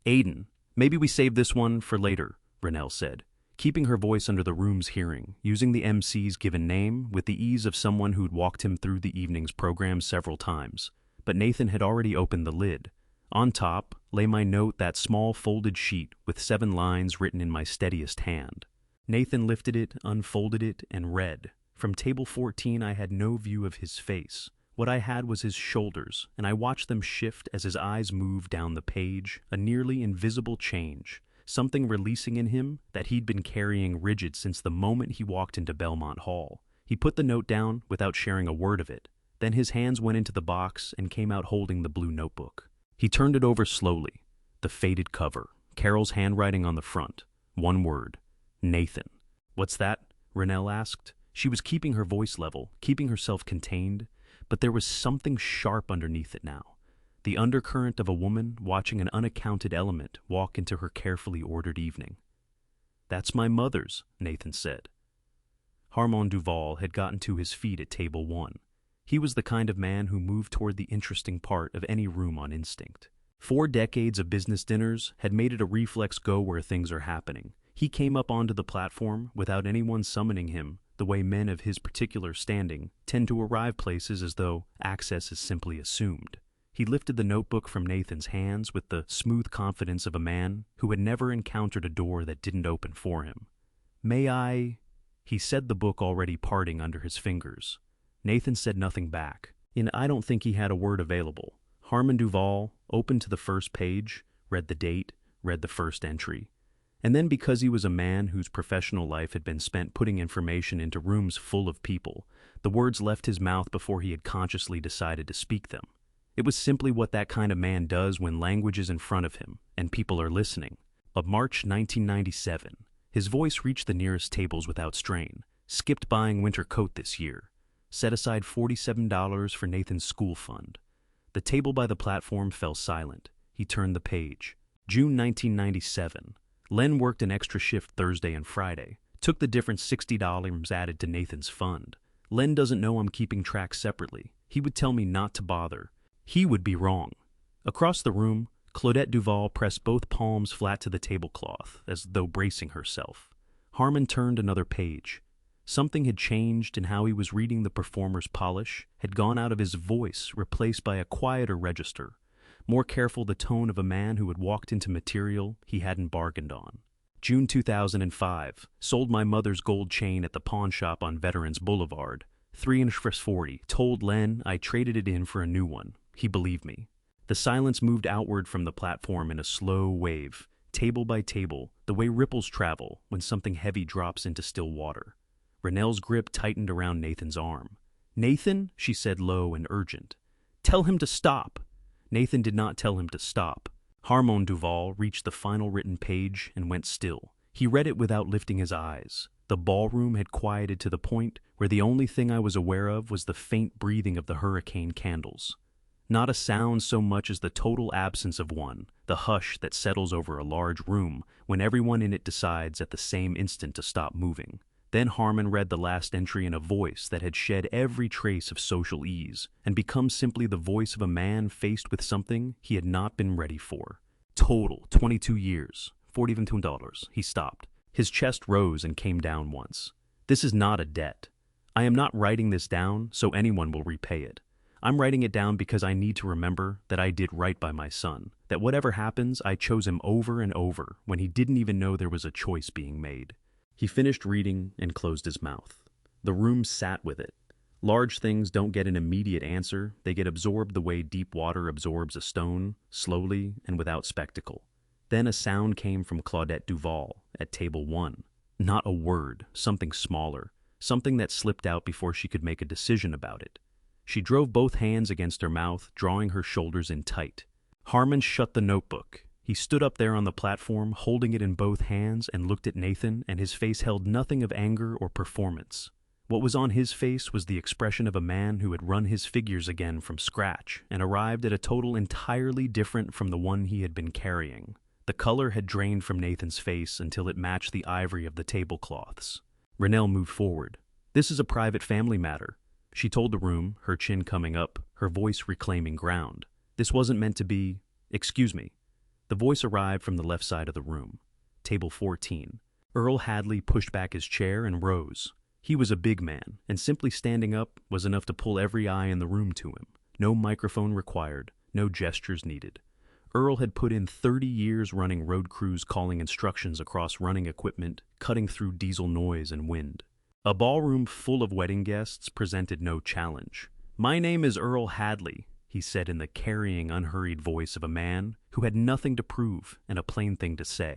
"Aiden, maybe we save this one for later," Renelle said, keeping her voice under the room's hearing, using the MC's given name with the ease of someone who'd walked him through the evening's program several times. But Nathan had already opened the lid. On top lay my note, that small folded sheet with 7 lines written in my steadiest hand. Nathan lifted it, unfolded it, and read. From table 14 I had no view of his face. What I had was his shoulders, and I watched them shift as his eyes moved down the page, a nearly invisible change. Something releasing in him that he'd been carrying rigid since the moment he walked into Belmont Hall. He put the note down without sharing a word of it. Then his hands went into the box and came out holding the blue notebook. He turned it over slowly. The faded cover, Carol's handwriting on the front. One word: Nathan. "What's that?" Renelle asked. She was keeping her voice level, keeping herself contained, but there was something sharp underneath it now. The undercurrent of a woman watching an unaccounted element walk into her carefully ordered evening. "That's my mother's," Nathan said. Harmon Duval had gotten to his feet at table 1. He was the kind of man who moved toward the interesting part of any room on instinct. 4 decades of business dinners had made it a reflex go where things are happening. He came up onto the platform without anyone summoning him, the way men of his particular standing tend to arrive places as though access is simply assumed. He lifted the notebook from Nathan's hands with the smooth confidence of a man who had never encountered a door that didn't open for him. "May I?" He said, the book already parting under his fingers. Nathan said nothing back, and I don't think he had a word available. Harmon Duval opened to the first page, read the date, read the first entry. And then, because he was a man whose professional life had been spent putting information into rooms full of people, the words left his mouth before he had consciously decided to speak them. It was simply what that kind of man does when language is in front of him and people are listening. Of March 1997, his voice reached the nearest tables without strain. "Skipped buying winter coat this year. Set aside $47 for Nathan's school fund." The table by the platform fell silent. He turned the page. June 1997. Len worked an extra shift Thursday and Friday. Took the different $60 added to Nathan's fund. "Len doesn't know I'm keeping track separately. He would tell me not to bother. He would be wrong." Across the room, Claudette Duval pressed both palms flat to the tablecloth, as though bracing herself. Harmon turned another page. Something had changed in how he was reading. The performer's polish had gone out of his voice, replaced by a quieter register, more careful, the tone of a man who had walked into material he hadn't bargained on. June 2005. Sold my mother's gold chain at the pawn shop on Veterans Boulevard. 3 for $40. Told Len I traded it in for a new one. He believed me. The silence moved outward from the platform in a slow wave, table by table, the way ripples travel when something heavy drops into still water. Renelle's grip tightened around Nathan's arm. "Nathan," she said, low and urgent. "Tell him to stop." Nathan did not tell him to stop. Harmon Duval reached the final written page and went still. He read it without lifting his eyes. The ballroom had quieted to the point where the only thing I was aware of was the faint breathing of the hurricane candles. Not a sound so much as the total absence of one, the hush that settles over a large room when everyone in it decides at the same instant to stop moving. Then Harmon read the last entry in a voice that had shed every trace of social ease and become simply the voice of a man faced with something he had not been ready for. "Total, 22 years, $42. He stopped. His chest rose and came down once. "This is not a debt. I am not writing this down so anyone will repay it. I'm writing it down because I need to remember that I did right by my son, that whatever happens, I chose him over and over when he didn't even know there was a choice being made." He finished reading and closed his mouth. The room sat with it. Large things don't get an immediate answer. They get absorbed the way deep water absorbs a stone, slowly and without spectacle. Then a sound came from Claudette Duval at table 1. Not a word, something smaller, something that slipped out before she could make a decision about it. She drove both hands against her mouth, drawing her shoulders in tight. Harmon shut the notebook. He stood up there on the platform, holding it in both hands, and looked at Nathan, and his face held nothing of anger or performance. What was on his face was the expression of a man who had run his figures again from scratch and arrived at a total entirely different from the one he had been carrying. The color had drained from Nathan's face until it matched the ivory of the tablecloths. Renelle moved forward. "This is a private family matter," she told the room, her chin coming up, her voice reclaiming ground. "This wasn't meant to be... Excuse me." The voice arrived from the left side of the room. Table 14. Earl Hadley pushed back his chair and rose. He was a big man, and simply standing up was enough to pull every eye in the room to him. No microphone required, no gestures needed. Earl had put in 30 years running road crews, calling instructions across running equipment, cutting through diesel noise and wind. A ballroom full of wedding guests presented no challenge. "My name is Earl Hadley," he said in the carrying, unhurried voice of a man who had nothing to prove and a plain thing to say.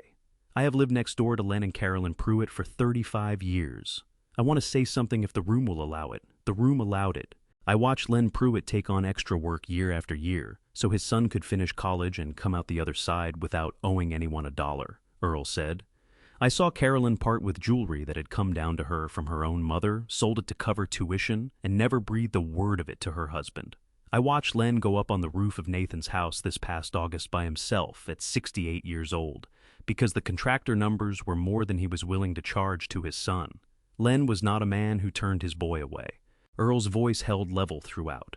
"I have lived next door to Len and Carolyn Pruitt for 35 years. I want to say something if the room will allow it." The room allowed it. I watched Len Pruitt take on extra work year after year, so his son could finish college and come out the other side without owing anyone a dollar, Earl said. I saw Carolyn part with jewelry that had come down to her from her own mother, sold it to cover tuition, and never breathed a word of it to her husband. I watched Len go up on the roof of Nathan's house this past August by himself at 68 years old, because the contractor numbers were more than he was willing to charge to his son. Len was not a man who turned his boy away. Earl's voice held level throughout.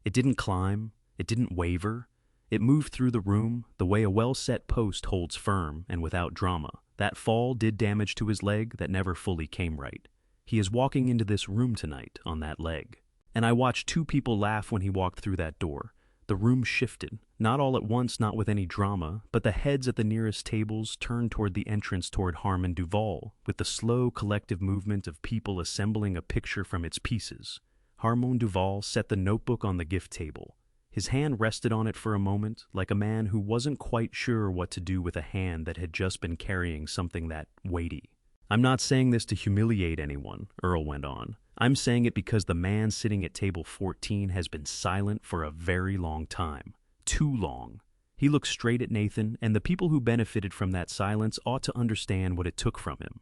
It didn't climb, it didn't waver. It moved through the room the way a well-set post holds firm and without drama. That fall did damage to his leg that never fully came right. He is walking into this room tonight on that leg. And I watched two people laugh when he walked through that door. The room shifted, not all at once, not with any drama, but the heads at the nearest tables turned toward the entrance toward Harmon Duval, with the slow collective movement of people assembling a picture from its pieces. Harmon Duval set the notebook on the gift table. His hand rested on it for a moment, like a man who wasn't quite sure what to do with a hand that had just been carrying something that weighty. I'm not saying this to humiliate anyone, Earl went on. I'm saying it because the man sitting at table 14 has been silent for a very long time. Too long. He looked straight at Nathan, and the people who benefited from that silence ought to understand what it took from him.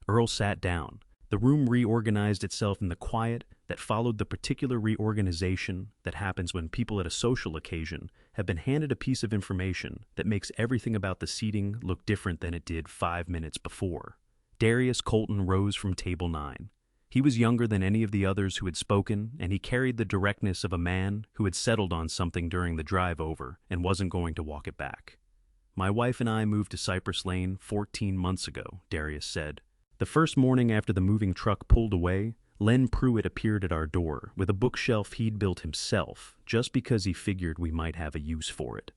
Earl sat down. The room reorganized itself in the quiet that followed the particular reorganization that happens when people at a social occasion have been handed a piece of information that makes everything about the seating look different than it did 5 minutes before. Darius Colton rose from table 9. He was younger than any of the others who had spoken, and he carried the directness of a man who had settled on something during the drive over and wasn't going to walk it back. My wife and I moved to Cypress Lane 14 months ago, Darius said. The first morning after the moving truck pulled away, Len Pruitt appeared at our door with a bookshelf he'd built himself, just because he figured we might have a use for it.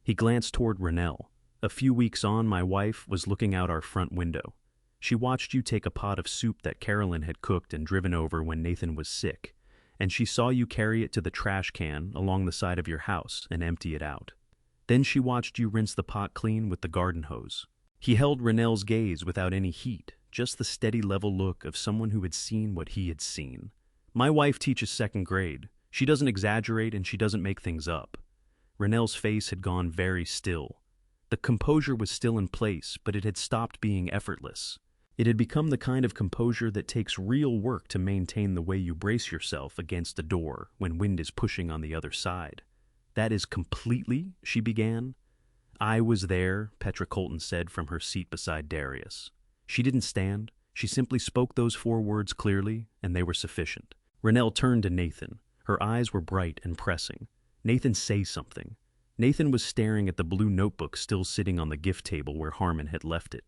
He glanced toward Rennell. A few weeks on, my wife was looking out our front window. She watched you take a pot of soup that Carolyn had cooked and driven over when Nathan was sick, and she saw you carry it to the trash can along the side of your house and empty it out. Then she watched you rinse the pot clean with the garden hose. He held Rennell's gaze without any heat, just the steady level look of someone who had seen what he had seen. My wife teaches second grade. She doesn't exaggerate and she doesn't make things up. Rennell's face had gone very still. The composure was still in place, but it had stopped being effortless. It had become the kind of composure that takes real work to maintain the way you brace yourself against a door when wind is pushing on the other side. That is completely, she began. I was there, Petra Colton said from her seat beside Darius. She didn't stand. She simply spoke those 4 words clearly, and they were sufficient. Rennell turned to Nathan. Her eyes were bright and pressing. Nathan, say something. Nathan was staring at the blue notebook still sitting on the gift table where Harmon had left it.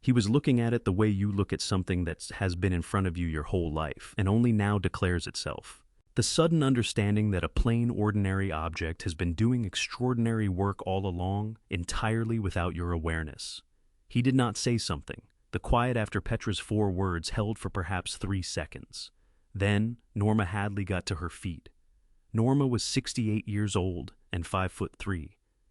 He was looking at it the way you look at something that has been in front of you your whole life and only now declares itself. The sudden understanding that a plain, ordinary object has been doing extraordinary work all along, entirely without your awareness. He did not say something. The quiet after Petra's 4 words held for perhaps 3 seconds. Then Norma Hadley got to her feet. Norma was 68 years old and 5'3",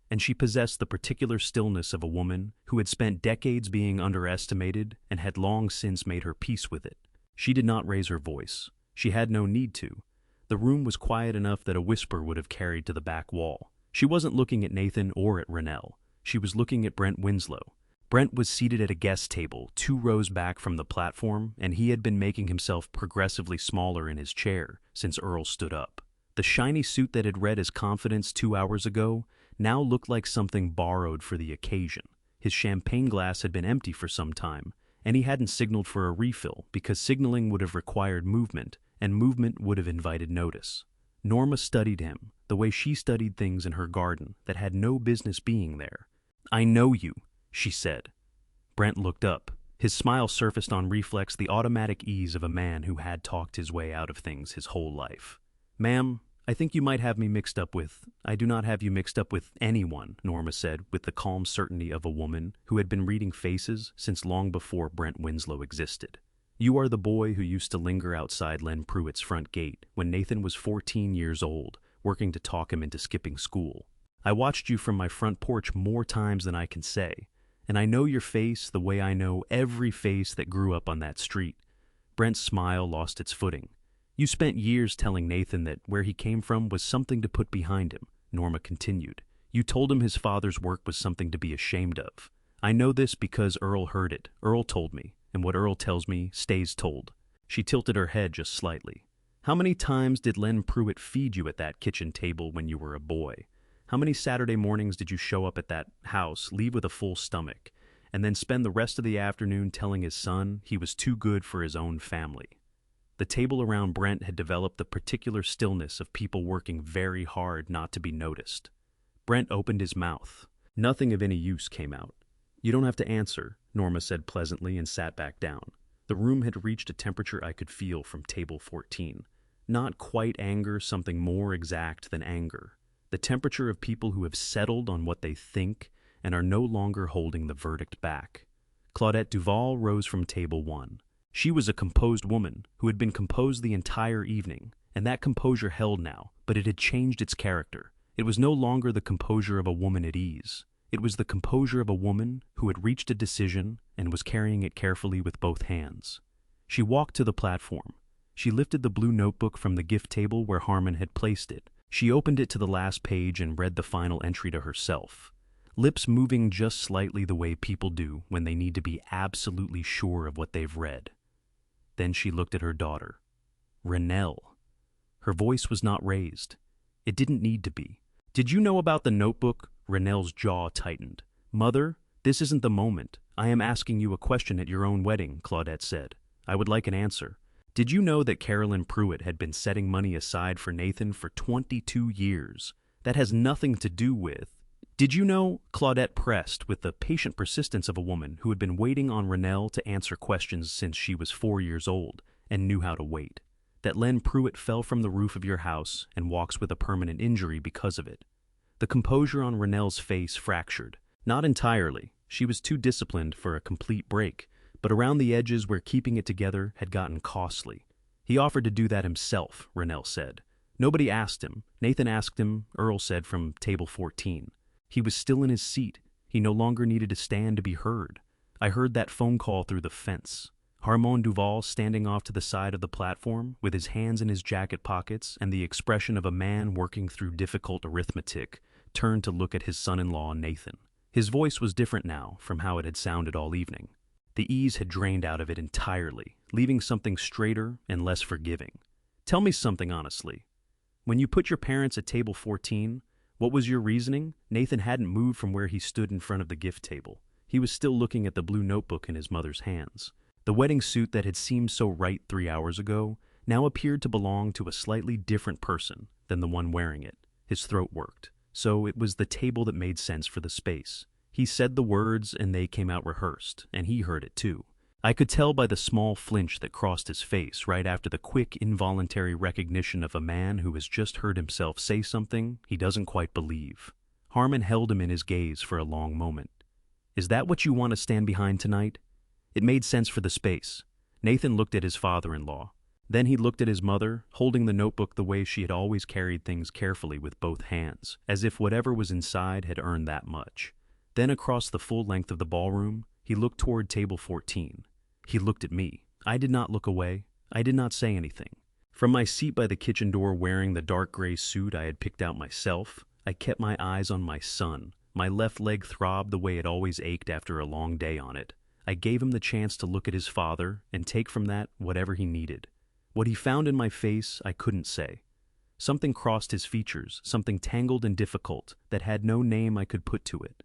and she possessed the particular stillness of a woman who had spent decades being underestimated and had long since made her peace with it. She did not raise her voice. She had no need to. The room was quiet enough that a whisper would have carried to the back wall. She wasn't looking at Nathan or at Rennell. She was looking at Brent Winslow. Brent was seated at a guest table 2 rows back from the platform, and he had been making himself progressively smaller in his chair since Earl stood up. The shiny suit that had read as confidence 2 hours ago now looked like something borrowed for the occasion. His champagne glass had been empty for some time, and he hadn't signaled for a refill because signaling would have required movement, and movement would have invited notice. Norma studied him, the way she studied things in her garden that had no business being there. I know you, she said. Brent looked up. His smile surfaced on reflex, the automatic ease of a man who had talked his way out of things his whole life. Ma'am, I think you might have me mixed up with— I do not have you mixed up with anyone, Norma said with the calm certainty of a woman who had been reading faces since long before Brent Winslow existed. You are the boy who used to linger outside Len Pruitt's front gate when Nathan was 14 years old, working to talk him into skipping school. I watched you from my front porch more times than I can say, and I know your face the way I know every face that grew up on that street. Brent's smile lost its footing. You spent years telling Nathan that where he came from was something to put behind him, Norma continued. You told him his father's work was something to be ashamed of. I know this because Earl heard it. Earl told me, and what Earl tells me stays told. She tilted her head just slightly. How many times did Len Pruitt feed you at that kitchen table when you were a boy? How many Saturday mornings did you show up at that house, leave with a full stomach, and then spend the rest of the afternoon telling his son he was too good for his own family? The table around Brent had developed the particular stillness of people working very hard not to be noticed. Brent opened his mouth. Nothing of any use came out. You don't have to answer, Norma said pleasantly and sat back down. The room had reached a temperature I could feel from table 14. Not quite anger, something more exact than anger. The temperature of people who have settled on what they think and are no longer holding the verdict back. Claudette Duval rose from table 1. She was a composed woman who had been composed the entire evening, and that composure held now, but it had changed its character. It was no longer the composure of a woman at ease. It was the composure of a woman who had reached a decision and was carrying it carefully with both hands. She walked to the platform. She lifted the blue notebook from the gift table where Harmon had placed it. She opened it to the last page and read the final entry to herself, lips moving just slightly the way people do when they need to be absolutely sure of what they've read. Then she looked at her daughter. Renelle. Her voice was not raised. It didn't need to be. Did you know about the notebook? Renelle's jaw tightened. Mother, this isn't the moment. I am asking you a question at your own wedding, Claudette said. I would like an answer. Did you know that Carolyn Pruitt had been setting money aside for Nathan for 22 years? That has nothing to do with... Did you know, Claudette pressed with the patient persistence of a woman who had been waiting on Renelle to answer questions since she was 4 years old and knew how to wait, that Len Pruitt fell from the roof of your house and walks with a permanent injury because of it? The composure on Renelle's face fractured. Not entirely. She was too disciplined for a complete break, but around the edges where keeping it together had gotten costly. He offered to do that himself, Renelle said. Nobody asked him. Nathan asked him, Earl said from table 14. He was still in his seat. He no longer needed to stand to be heard. I heard that phone call through the fence. Harmon Duval standing off to the side of the platform, with his hands in his jacket pockets and the expression of a man working through difficult arithmetic, turned to look at his son-in-law, Nathan. His voice was different now from how it had sounded all evening. The ease had drained out of it entirely, leaving something straighter and less forgiving. Tell me something honestly. When you put your parents at table 14, what was your reasoning? Nathan hadn't moved from where he stood in front of the gift table. He was still looking at the blue notebook in his mother's hands. The wedding suit that had seemed so right 3 hours ago now appeared to belong to a slightly different person than the one wearing it. His throat worked. So it was the table that made sense for the space. He said the words and they came out rehearsed, and he heard it too. I could tell by the small flinch that crossed his face right after the quick, involuntary recognition of a man who has just heard himself say something he doesn't quite believe. Harmon held him in his gaze for a long moment. Is that what you want to stand behind tonight? It made sense for the space. Nathan looked at his father-in-law. Then he looked at his mother, holding the notebook the way she had always carried things carefully with both hands, as if whatever was inside had earned that much. Then across the full length of the ballroom, he looked toward table 14. He looked at me. I did not look away. I did not say anything. From my seat by the kitchen door wearing the dark gray suit I had picked out myself, I kept my eyes on my son. My left leg throbbed the way it always ached after a long day on it. I gave him the chance to look at his father and take from that whatever he needed. What he found in my face, I couldn't say. Something crossed his features, something tangled and difficult that had no name I could put to it.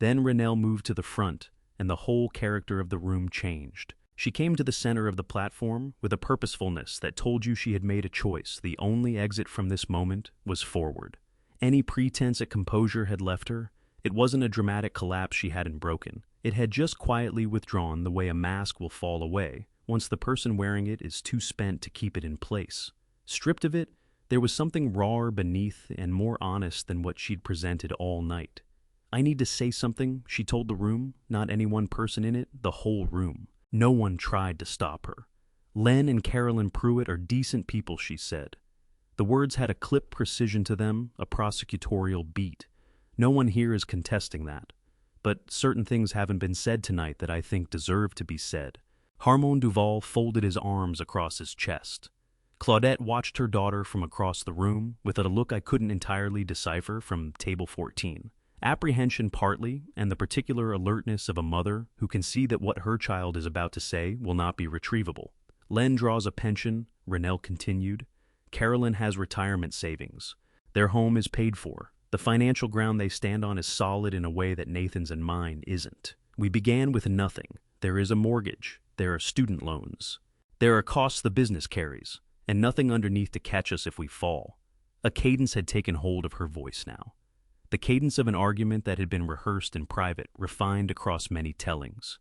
Then Renelle moved to the front, and the whole character of the room changed. She came to the center of the platform with a purposefulness that told you she had made a choice. The only exit from this moment was forward. Any pretense at composure had left her. It wasn't a dramatic collapse she hadn't broken. It had just quietly withdrawn the way a mask will fall away once the person wearing it is too spent to keep it in place. Stripped of it, there was something rawer beneath and more honest than what she'd presented all night. I need to say something, she told the room, not any one person in it, the whole room. No one tried to stop her. Len and Carolyn Pruitt are decent people, she said. The words had a clip precision to them, a prosecutorial beat. No one here is contesting that. But certain things haven't been said tonight that I think deserve to be said. Harmon Duval folded his arms across his chest. Claudette watched her daughter from across the room with a look I couldn't entirely decipher from table 14. Apprehension partly, and the particular alertness of a mother who can see that what her child is about to say will not be retrievable. Len draws a pension, Renelle continued. Carolyn has retirement savings. Their home is paid for. The financial ground they stand on is solid in a way that Nathan's and mine isn't. We began with nothing. There is a mortgage. There are student loans. There are costs the business carries, and nothing underneath to catch us if we fall. A cadence had taken hold of her voice now. The cadence of an argument that had been rehearsed in private, refined across many tellings.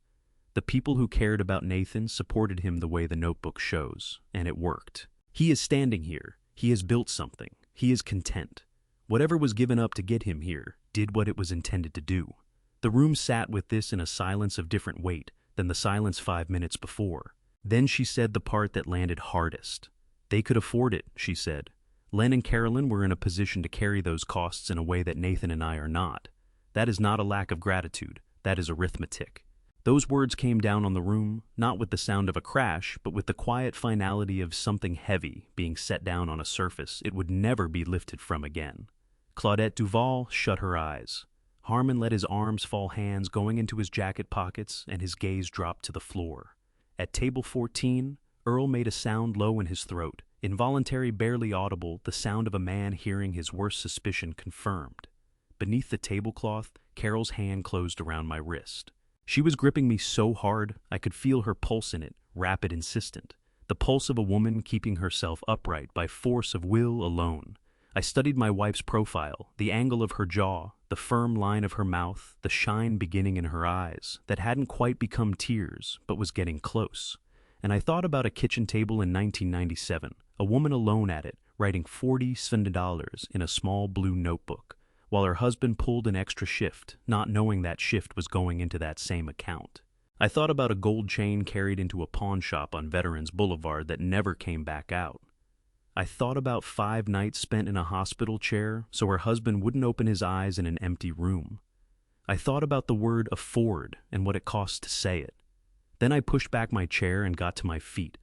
The people who cared about Nathan supported him the way the notebook shows, and it worked. He is standing here. He has built something. He is content. Whatever was given up to get him here did what it was intended to do. The room sat with this in a silence of different weight than the silence 5 minutes before. Then she said the part that landed hardest. They could afford it, she said. Len and Carolyn were in a position to carry those costs in a way that Nathan and I are not. That is not a lack of gratitude. That is arithmetic. Those words came down on the room, not with the sound of a crash, but with the quiet finality of something heavy being set down on a surface it would never be lifted from again. Claudette Duval shut her eyes. Harmon let his arms fall hands going into his jacket pockets, and his gaze dropped to the floor. At table 14, Earl made a sound low in his throat, involuntary, barely audible, the sound of a man hearing his worst suspicion confirmed. Beneath the tablecloth, Carol's hand closed around my wrist. She was gripping me so hard I could feel her pulse in it, rapid, insistent. The pulse of a woman keeping herself upright by force of will alone. I studied my wife's profile, the angle of her jaw, the firm line of her mouth, the shine beginning in her eyes that hadn't quite become tears but was getting close. And I thought about a kitchen table in 1997, a woman alone at it, writing $40 in a small blue notebook, while her husband pulled an extra shift, not knowing that shift was going into that same account. I thought about a gold chain carried into a pawn shop on Veterans Boulevard that never came back out. I thought about 5 nights spent in a hospital chair so her husband wouldn't open his eyes in an empty room. I thought about the word afford and what it costs to say it. Then I pushed back my chair and got to my feet.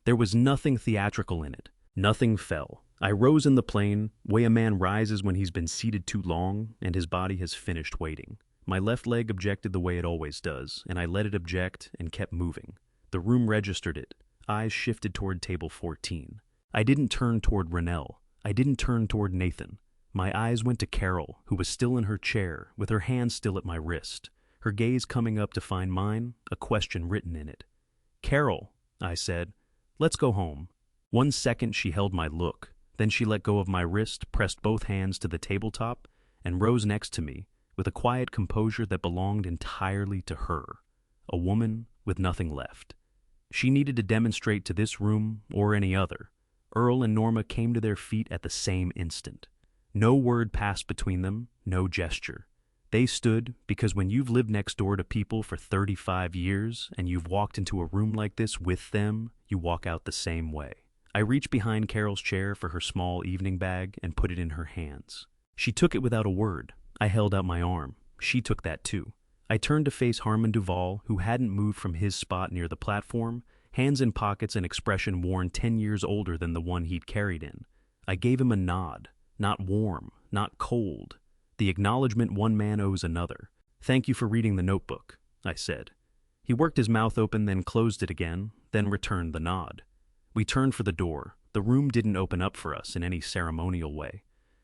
There was nothing theatrical in it. Nothing fell. I rose in the plane, way a man rises when he's been seated too long and his body has finished waiting. My left leg objected the way it always does, and I let it object and kept moving. The room registered it. Eyes shifted toward table 14. I didn't turn toward Renelle. I didn't turn toward Nathan. My eyes went to Carol, who was still in her chair, with her hand still at my wrist. Her gaze coming up to find mine, a question written in it. "Carol," I said, "let's go home." 1 second she held my look. Then she let go of my wrist, pressed both hands to the tabletop, and rose next to me, with a quiet composure that belonged entirely to her. A woman with nothing left. She needed to demonstrate to this room, or any other. Earl and Norma came to their feet at the same instant. No word passed between them, no gesture. They stood because when you've lived next door to people for 35 years and you've walked into a room like this with them, you walk out the same way. I reached behind Carol's chair for her small evening bag and put it in her hands. She took it without a word. I held out my arm. She took that too. I turned to face Harmon Duval, who hadn't moved from his spot near the platform, hands in pockets, an expression worn 10 years older than the one he'd carried in. I gave him a nod. Not warm, not cold. The acknowledgement one man owes another. "Thank you for reading the notebook," I said. He worked his mouth open, then closed it again, then returned the nod. We turned for the door. The room didn't open up for us in any ceremonial way.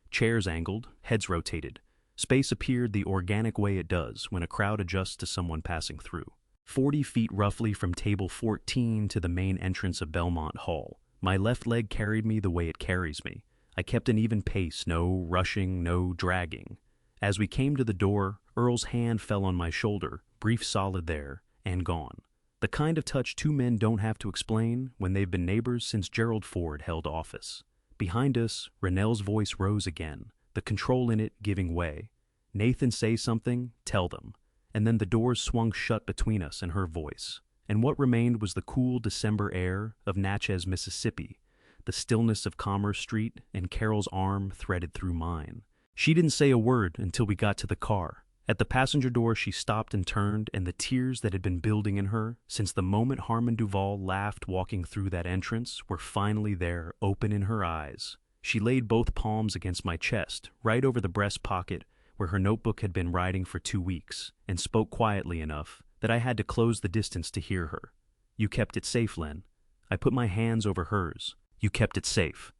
Chairs angled, heads rotated. Space appeared the organic way it does when a crowd adjusts to someone passing through. 40 feet roughly from table 14 to the main entrance of Belmont Hall. My left leg carried me the way it carries me. I kept an even pace, no rushing, no dragging. As we came to the door, Earl's hand fell on my shoulder, brief solid there, and gone. The kind of touch 2 men don't have to explain when they've been neighbors since Gerald Ford held office. Behind us, Renelle's voice rose again, the control in it giving way. "Nathan, say something, tell them." And then the doors swung shut between us and her voice. And what remained was the cool December air of Natchez, Mississippi, the stillness of Commerce Street, and Carol's arm threaded through mine. She didn't say a word until we got to the car. At the passenger door, she stopped and turned, and the tears that had been building in her since the moment Harmon Duval laughed walking through that entrance were finally there, open in her eyes. She laid both palms against my chest, right over the breast pocket where her notebook had been writing for 2 weeks, and spoke quietly enough that I had to close the distance to hear her. "You kept it safe, Len." I put my hands over hers. "You kept it safe."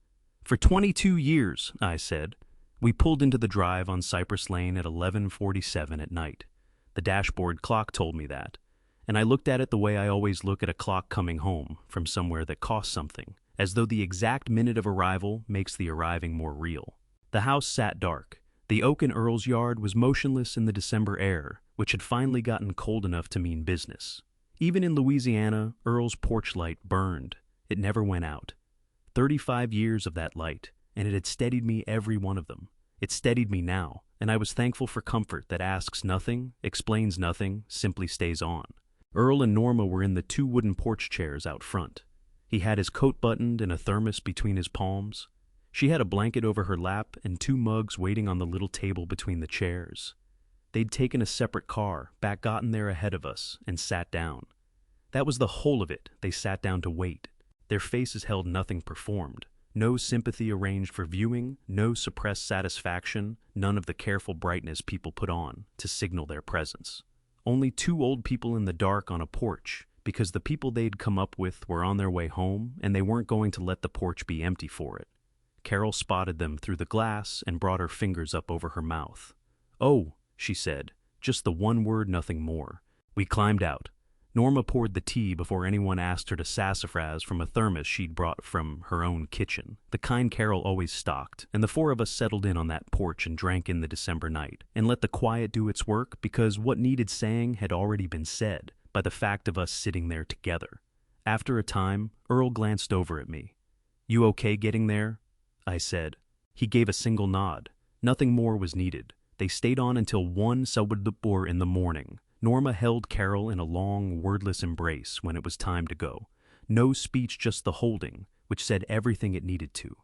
"For 22 years, I said. We pulled into the drive on Cypress Lane at 11:47 at night. The dashboard clock told me that, and I looked at it the way I always look at a clock coming home from somewhere that costs something, as though the exact minute of arrival makes the arriving more real. The house sat dark. The oak in Earl's yard was motionless in the December air, which had finally gotten cold enough to mean business. Even in Louisiana, Earl's porch light burned. It never went out. 35 years of that light, and it had steadied me every one of them. It steadied me now, and I was thankful for comfort that asks nothing, explains nothing, simply stays on. Earl and Norma were in the 2 wooden porch chairs out front. He had his coat buttoned and a thermos between his palms. She had a blanket over her lap and 2 mugs waiting on the little table between the chairs. They'd taken a separate car, gotten there ahead of us, and sat down. That was the whole of it. They sat down to wait. Their faces held nothing performed. No sympathy arranged for viewing, no suppressed satisfaction, none of the careful brightness people put on to signal their presence. Only 2 old people in the dark on a porch, because the people they'd come up with were on their way home, and they weren't going to let the porch be empty for it. Carol spotted them through the glass and brought her fingers up over her mouth. "Oh," she said, just the one word, nothing more. We climbed out. Norma poured the tea before anyone asked her to sassafras from a thermos she'd brought from her own kitchen, the kind Carol always stocked, and the 4 of us settled in on that porch and drank in the December night, and let the quiet do its work because what needed saying had already been said by the fact of us sitting there together. After a time, Earl glanced over at me. "You okay getting there?" I said. He gave a single nod. Nothing more was needed. They stayed on until 1 in the morning. Norma held Carol in a long, wordless embrace when it was time to go. No speech, just the holding, which said everything it needed to.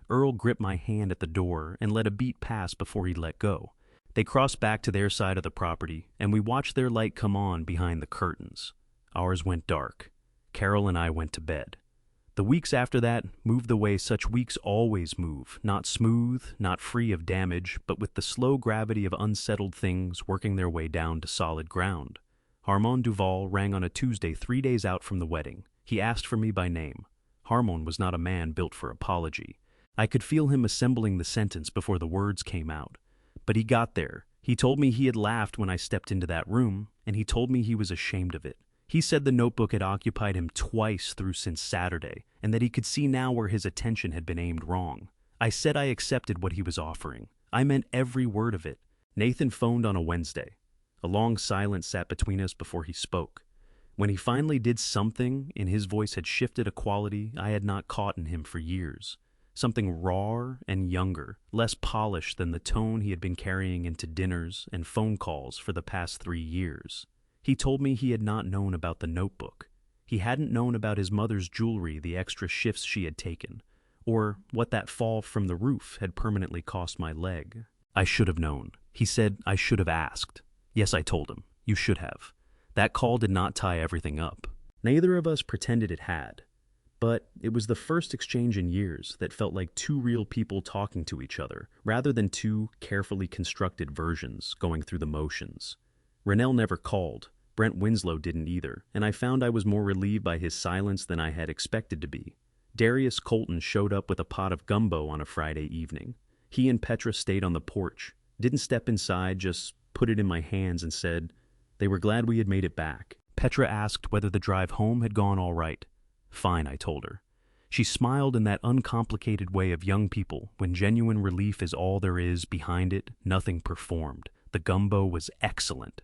Earl gripped my hand at the door and let a beat pass before he let go. They crossed back to their side of the property, and we watched their light come on behind the curtains. Ours went dark. Carol and I went to bed. The weeks after that moved the way such weeks always move, not smooth, not free of damage, but with the slow gravity of unsettled things working their way down to solid ground. Harmon Duval rang on a Tuesday 3 days out from the wedding. He asked for me by name. Harmon was not a man built for apology. I could feel him assembling the sentence before the words came out. But he got there. He told me he had laughed when I stepped into that room, and he told me he was ashamed of it. He said the notebook had occupied him twice through since Saturday, and that he could see now where his attention had been aimed wrong. I said I accepted what he was offering. I meant every word of it. Nathan phoned on a Wednesday. A long silence sat between us before he spoke. When he finally did something, in his voice had shifted a quality I had not caught in him for years. Something rawer and younger, less polished than the tone he had been carrying into dinners and phone calls for the past 3 years. He told me he had not known about the notebook. He hadn't known about his mother's jewelry, the extra shifts she had taken, or what that fall from the roof had permanently cost my leg. I should have known. He said I should have asked. Yes, I told him. You should have. That call did not tie everything up. Neither of us pretended it had. But it was the first exchange in years that felt like 2 real people talking to each other, rather than 2 carefully constructed versions going through the motions. Rennell never called. Brent Winslow didn't either, and I found I was more relieved by his silence than I had expected to be. Darius Colton showed up with a pot of gumbo on a Friday evening. He and Petra stayed on the porch, didn't step inside, just put it in my hands and said they were glad we had made it back. Petra asked whether the drive home had gone all right. Fine, I told her. She smiled in that uncomplicated way of young people when genuine relief is all there is behind it, nothing performed. The gumbo was excellent.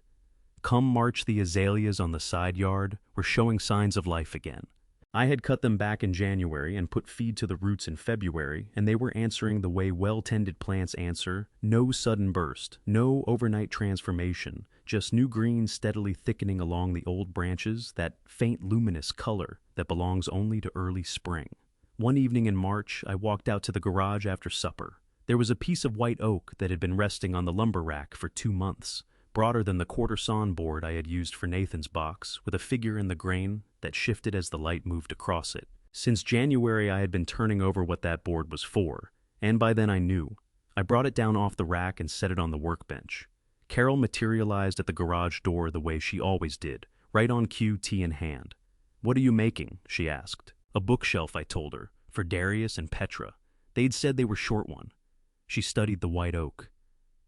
Come March, the azaleas on the side yard were showing signs of life again. I had cut them back in January and put feed to the roots in February, and they were answering the way well-tended plants answer: no sudden burst, no overnight transformation, just new green steadily thickening along the old branches, that faint luminous color that belongs only to early spring. One evening in March, I walked out to the garage after supper. There was a piece of white oak that had been resting on the lumber rack for 2 months. broader than the quarter sawn board I had used for Nathan's box, with a figure in the grain that shifted as the light moved across it. Since January, I had been turning over what that board was for, and by then I knew. I brought it down off the rack and set it on the workbench. Carol materialized at the garage door the way she always did, right on cue, tea in hand. "What are you making?" she asked. "A bookshelf," I told her, "for Darius and Petra. They'd said they were short one." She studied the white oak.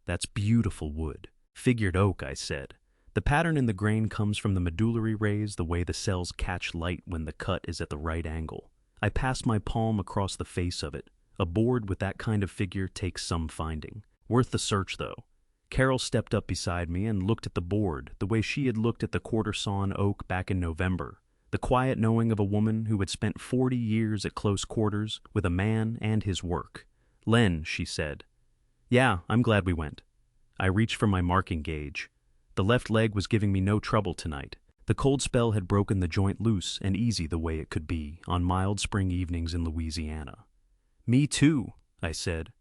"That's beautiful wood." "Figured oak," I said. "The pattern in the grain comes from the medullary rays, the way the cells catch light when the cut is at the right angle." I passed my palm across the face of it. A board with that kind of figure takes some finding. Worth the search, though. Carol stepped up beside me and looked at the board the way she had looked at the quarter-sawn oak back in November. The quiet knowing of a woman who had spent 40 years at close quarters with a man and his work. "Len," she said. "Yeah, I'm glad we went." I reached for my marking gauge. The left leg was giving me no trouble tonight. The cold spell had broken the joint loose and easy the way it could be on mild spring evenings in Louisiana. "Me too," I said.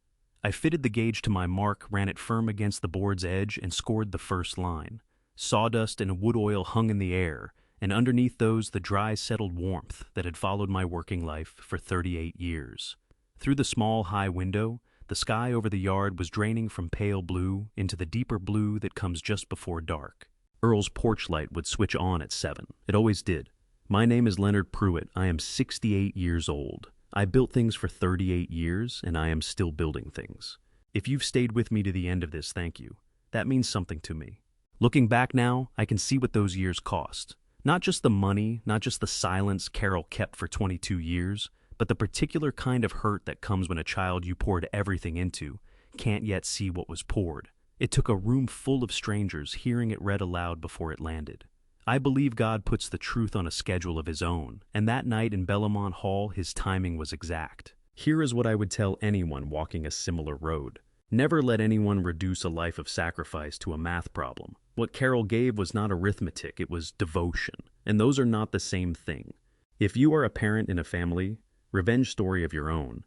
I fitted the gauge to my mark, ran it firm against the board's edge, and scored the first line. Sawdust and wood oil hung in the air, and underneath those the dry, settled warmth that had followed my working life for 38 years. Through the small, high window, the sky over the yard was draining from pale blue into the deeper blue that comes just before dark. Earl's porch light would switch on at 7. It always did. "My name is Leonard Pruitt. I am 68 years old. I built things for 38 years, and I am still building things. If you've stayed with me to the end of this, thank you. That means something to me." Looking back now, I can see what those years cost. Not just the money, not just the silence Carol kept for 22 years, but the particular kind of hurt that comes when a child you poured everything into can't yet see what was poured. It took a room full of strangers hearing it read aloud before it landed. I believe God puts the truth on a schedule of his own, and that night in Bellamont Hall, his timing was exact. Here is what I would tell anyone walking a similar road. Never let anyone reduce a life of sacrifice to a math problem. What Carol gave was not arithmetic, it was devotion, and those are not the same thing. If you are a parent in a family, revenge story of your own,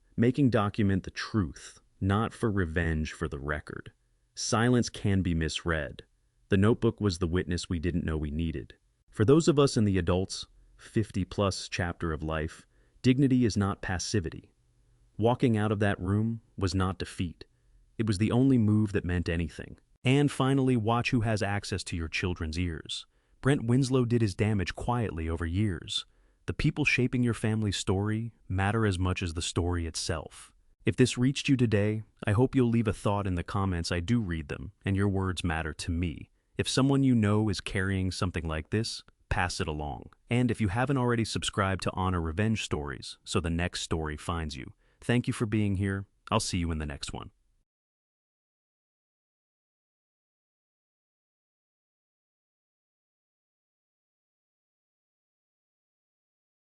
document the truth, not for revenge for the record. Silence can be misread. The notebook was the witness we didn't know we needed. For those of us in the adults, 50-plus chapter of life, dignity is not passivity. Walking out of that room was not defeat. It was the only move that meant anything. And finally, watch who has access to your children's ears. Brent Winslow did his damage quietly over years. The people shaping your family's story matter as much as the story itself. If this reached you today, I hope you'll leave a thought in the comments. I do read them, and your words matter to me. If someone you know is carrying something like this, pass it along. And if you haven't already subscribed to Honor Revenge Stories, so the next story finds you, thank you for being here. I'll see you in the next one.